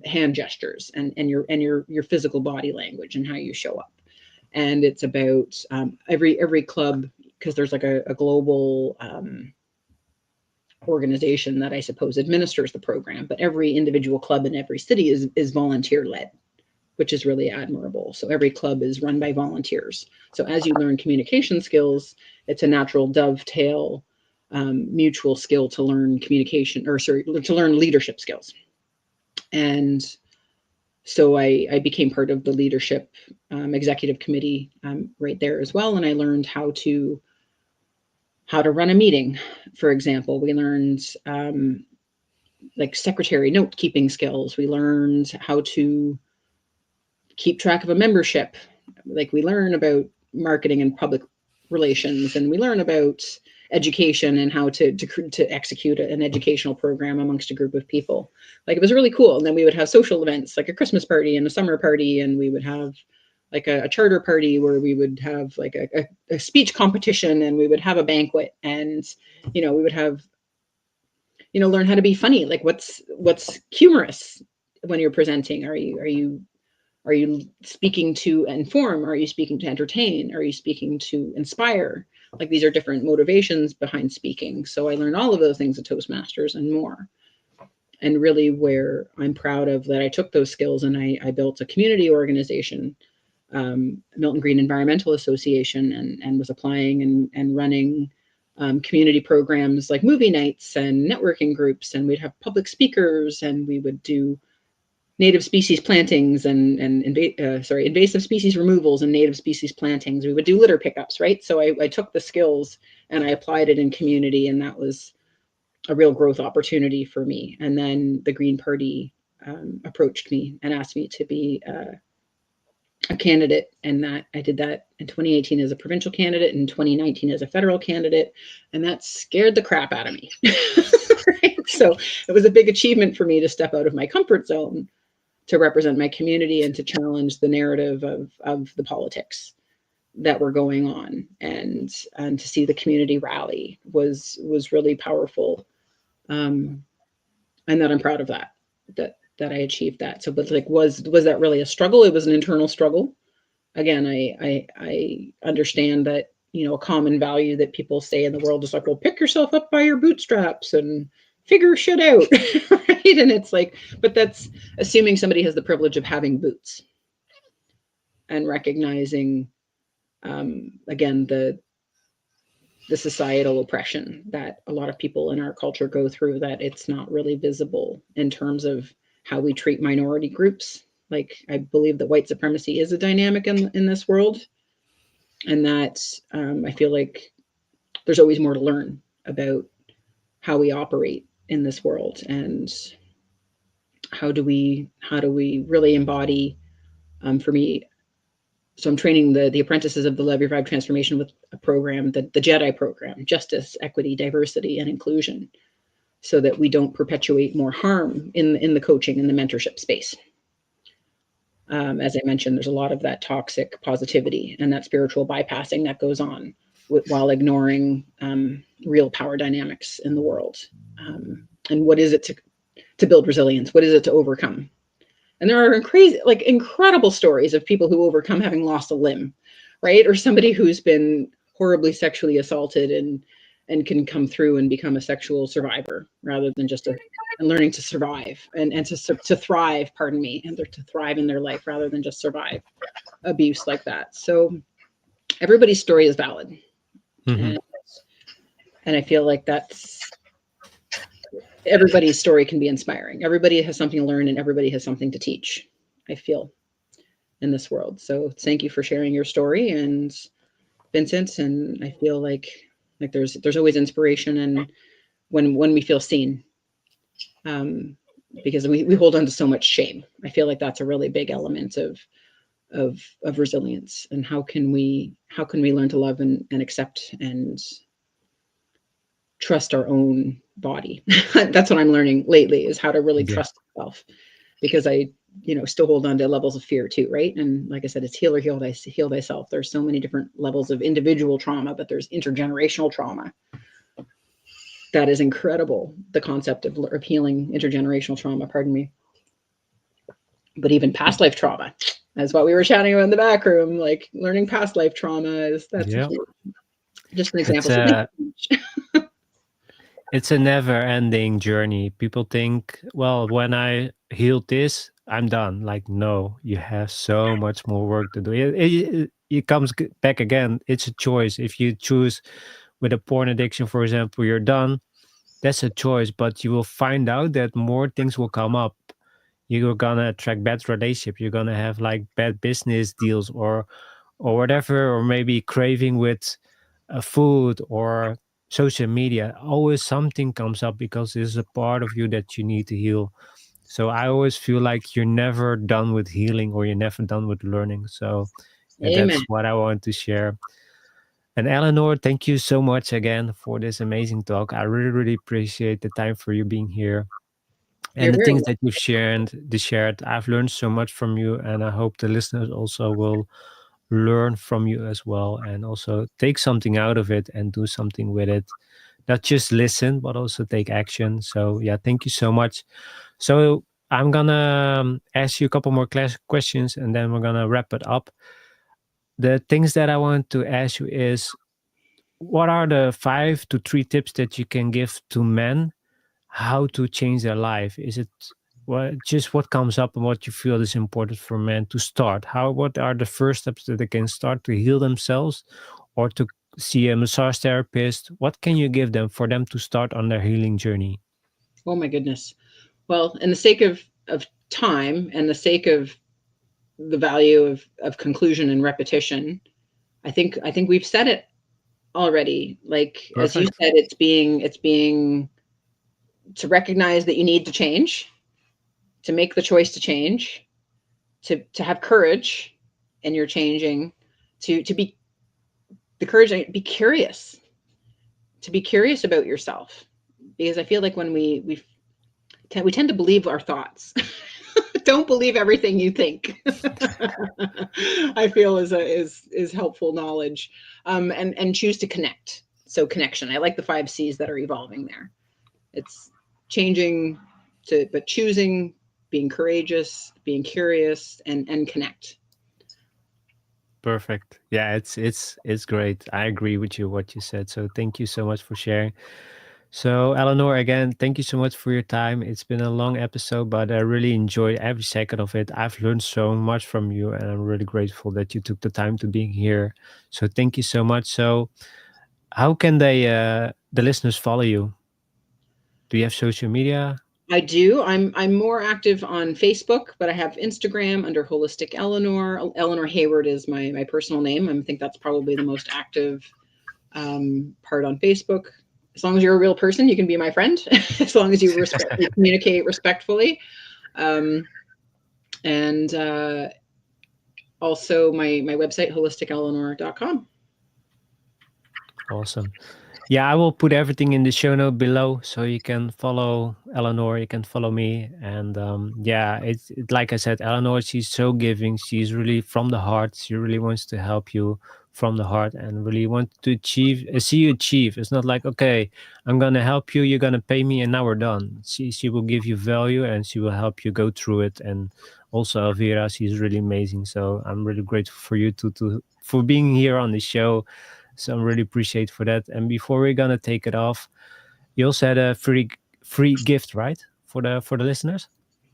hand gestures and your physical body language and how you show up. And it's about every club, because there's like a global organization that I suppose administers the program, but every individual club in every city is volunteer led, which is really admirable. So every club is run by volunteers. So as you learn communication skills, it's a natural dovetail, mutual skill to learn to learn leadership skills. And so I became part of the leadership executive committee right there as well. And I learned how to run a meeting, for example. We learned like secretary note keeping skills. We learned how to keep track of a membership. Like, we learn about marketing and public relations, and we learn about education and how to execute an educational program amongst a group of people. Like, it was really cool. And then we would have social events, like a Christmas party and a summer party, and we would have like a charter party where we would have like a speech competition, and we would have a banquet, and we would have learn how to be funny. Like, what's humorous when you're presenting? Are you speaking to inform? Are you speaking to entertain? Are you speaking to inspire? Like, these are different motivations behind speaking. So I learned all of those things at Toastmasters and more. And really, where I'm proud of that, I took those skills and I built a community organization, Milton Green Environmental Association, and was applying and running community programs like movie nights and networking groups. And we'd have public speakers, and we would do native species plantings and invasive species removals and native species plantings. We would do litter pickups, right? So I took the skills and I applied it in community, and that was a real growth opportunity for me. And then the Green Party approached me and asked me to be a candidate, and that I did that in 2018 as a provincial candidate, and 2019 as a federal candidate, and that scared the crap out of me. Right? So it was a big achievement for me to step out of my comfort zone to represent my community and to challenge the narrative of the politics that were going on, and to see the community rally was really powerful, and that I'm proud of that I achieved that. So, but like, was that really a struggle? It was an internal struggle. Again, I understand that, a common value that people say in the world is like, well, pick yourself up by your bootstraps and figure shit out, right? And it's like, but that's assuming somebody has the privilege of having boots, and recognizing, again, the societal oppression that a lot of people in our culture go through, that it's not really visible in terms of how we treat minority groups. Like, I believe that white supremacy is a dynamic in this world, and that I feel like there's always more to learn about how we operate in this world, and how do we really embody, for me. So I'm training the apprentices of the Love Your Vibe transformation with a program, the JEDI program, Justice, Equity, Diversity, and Inclusion, so that we don't perpetuate more harm in the coaching and the mentorship space. As I mentioned, there's a lot of that toxic positivity and that spiritual bypassing that goes on while ignoring real power dynamics in the world. And what is it to build resilience? What is it to overcome? And there are incredible stories of people who overcome having lost a limb, right? Or somebody who's been horribly sexually assaulted and can come through and become a sexual survivor, rather than just learning to survive and to thrive, pardon me, and to thrive in their life rather than just survive abuse like that. So everybody's story is valid. Mm-hmm. And I feel like everybody's story can be inspiring. Everybody has something to learn, and everybody has something to teach, I feel, in this world. So thank you for sharing your story, and Vincent. And I feel like there's always inspiration, and when we feel seen, because we hold on to so much shame. I feel like that's a really big element of resilience. And how can we learn to love and accept and trust our own body? That's what I'm learning lately, is how to really trust myself, because I still hold on to levels of fear too, right? And like I said, it's heal or heal thyself. There's so many different levels of individual trauma, but there's intergenerational trauma. That is incredible, the concept of healing intergenerational trauma, pardon me. But even past life trauma, that's what we were chatting about in the back room, like learning past life trauma that's just an example. It's a never-ending journey. People think, well, when I healed this, I'm done. Like, no, you have so much more work to do. It comes back again. It's a choice. If you choose with a porn addiction, for example, you're done. That's a choice, but you will find out that more things will come up. You're gonna attract bad relationships. You're gonna have like bad business deals or whatever, or maybe craving with food or social media. Always something comes up because this is a part of you that you need to heal. So I always feel like you're never done with healing, or you're never done with learning. So that's what I want to share. And Eleanor, thank you so much again for this amazing talk. I really, really appreciate the time for you being here. And You're the very things welcome. that you've shared, I've learned so much from you, and I hope the listeners also will learn from you as well, and also take something out of it and do something with it. Not just listen, but also take action. So yeah, thank you so much. So I'm gonna ask you a couple more questions, and then we're gonna wrap it up. The things that I want to ask you is, what are the 5 to 3 tips that you can give to men how to change their life? Is it just what comes up and what you feel is important for men to start? What are the first steps that they can start to heal themselves or to see a massage therapist? What can you give them for them to start on their healing journey? Oh my goodness. Well, in the sake of time and the sake of the value of conclusion and repetition, I think we've said it already. Like, as you Perfect. said, it's being to recognize that you need to change, to make the choice to change, to have courage in your changing, to be the courage to be curious, about yourself, because I feel like when we tend to believe our thoughts. Don't believe everything you think. I feel is helpful knowledge, and choose to connect. So connection. I like the 5 C's that are evolving there. It's changing but choosing, being courageous, being curious, and connect. Perfect. Yeah, it's great. I agree with you what you said. So thank you so much for sharing. So Eleanor, again, thank you so much for your time. It's been a long episode, but I really enjoyed every second of it. I've learned so much from you, and I'm really grateful that you took the time to be here. So thank you so much. So how can the listeners follow you? Do you have social media? I do. I'm more active on Facebook, but I have Instagram under Holistic Eleanor. Eleanor Hayward is my personal name. I think that's probably the most active part on Facebook. As long as you're a real person, you can be my friend. As long as you communicate respectfully. And also my website, holisticeleanor.com. Awesome. Yeah, I will put everything in the show note below, so you can follow Eleanor, you can follow me, and yeah, it's like I said, Eleanor, she's so giving. She's really from the heart. She really wants to help you from the heart, and really want to achieve, see you achieve. It's not like, okay, I'm gonna help you, you're gonna pay me, and now we're done. She will give you value, and she will help you go through it. And also Elvira, she's really amazing. So I'm really grateful for you for being here on the show. So I'm really appreciate for that. And before we're gonna take it off, you also had a free gift, right? For the listeners?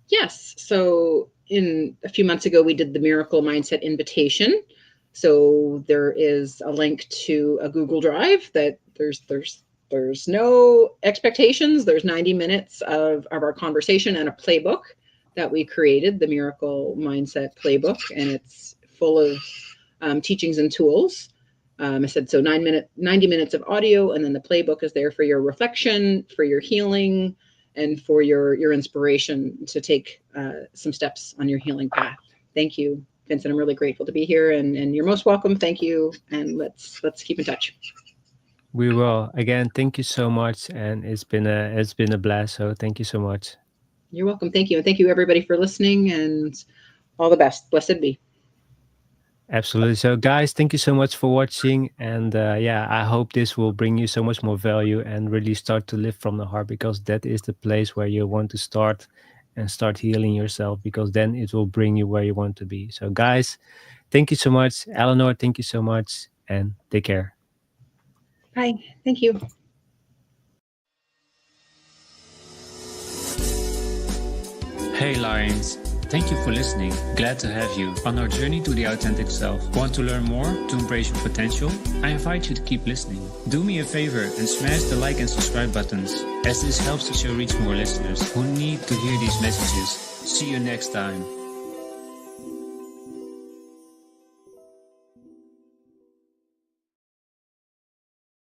Yes. So in a few months ago, we did the Miracle Mindset Invitation. So there is a link to a Google Drive that there's no expectations. There's 90 minutes of our conversation and a playbook that we created, the Miracle Mindset Playbook, and it's full of teachings and tools. I said, so 90 minutes of audio, and then the playbook is there for your reflection, for your healing, and for your inspiration to take some steps on your healing path. Thank you, Vincent. I'm really grateful to be here, and you're most welcome. Thank you, and let's keep in touch. We will. Again, thank you so much, and it's been a blast. So thank you so much. You're welcome. Thank you, and thank you everybody for listening, and all the best. Blessed be. Absolutely. So guys, thank you so much for watching, and yeah, I hope this will bring you so much more value and really start to live from the heart, because that is the place where you want to start and start healing yourself, because then it will bring you where you want to be. So guys, thank you so much. Eleanor, thank you so much, and take care. Bye. Thank you. Hey Lions, thank you for listening. Glad to have you on our journey to the authentic self. Want to learn more to embrace your potential? I invite you to keep listening. Do me a favor and smash the like and subscribe buttons, as this helps the show reach more listeners who need to hear these messages. See you next time.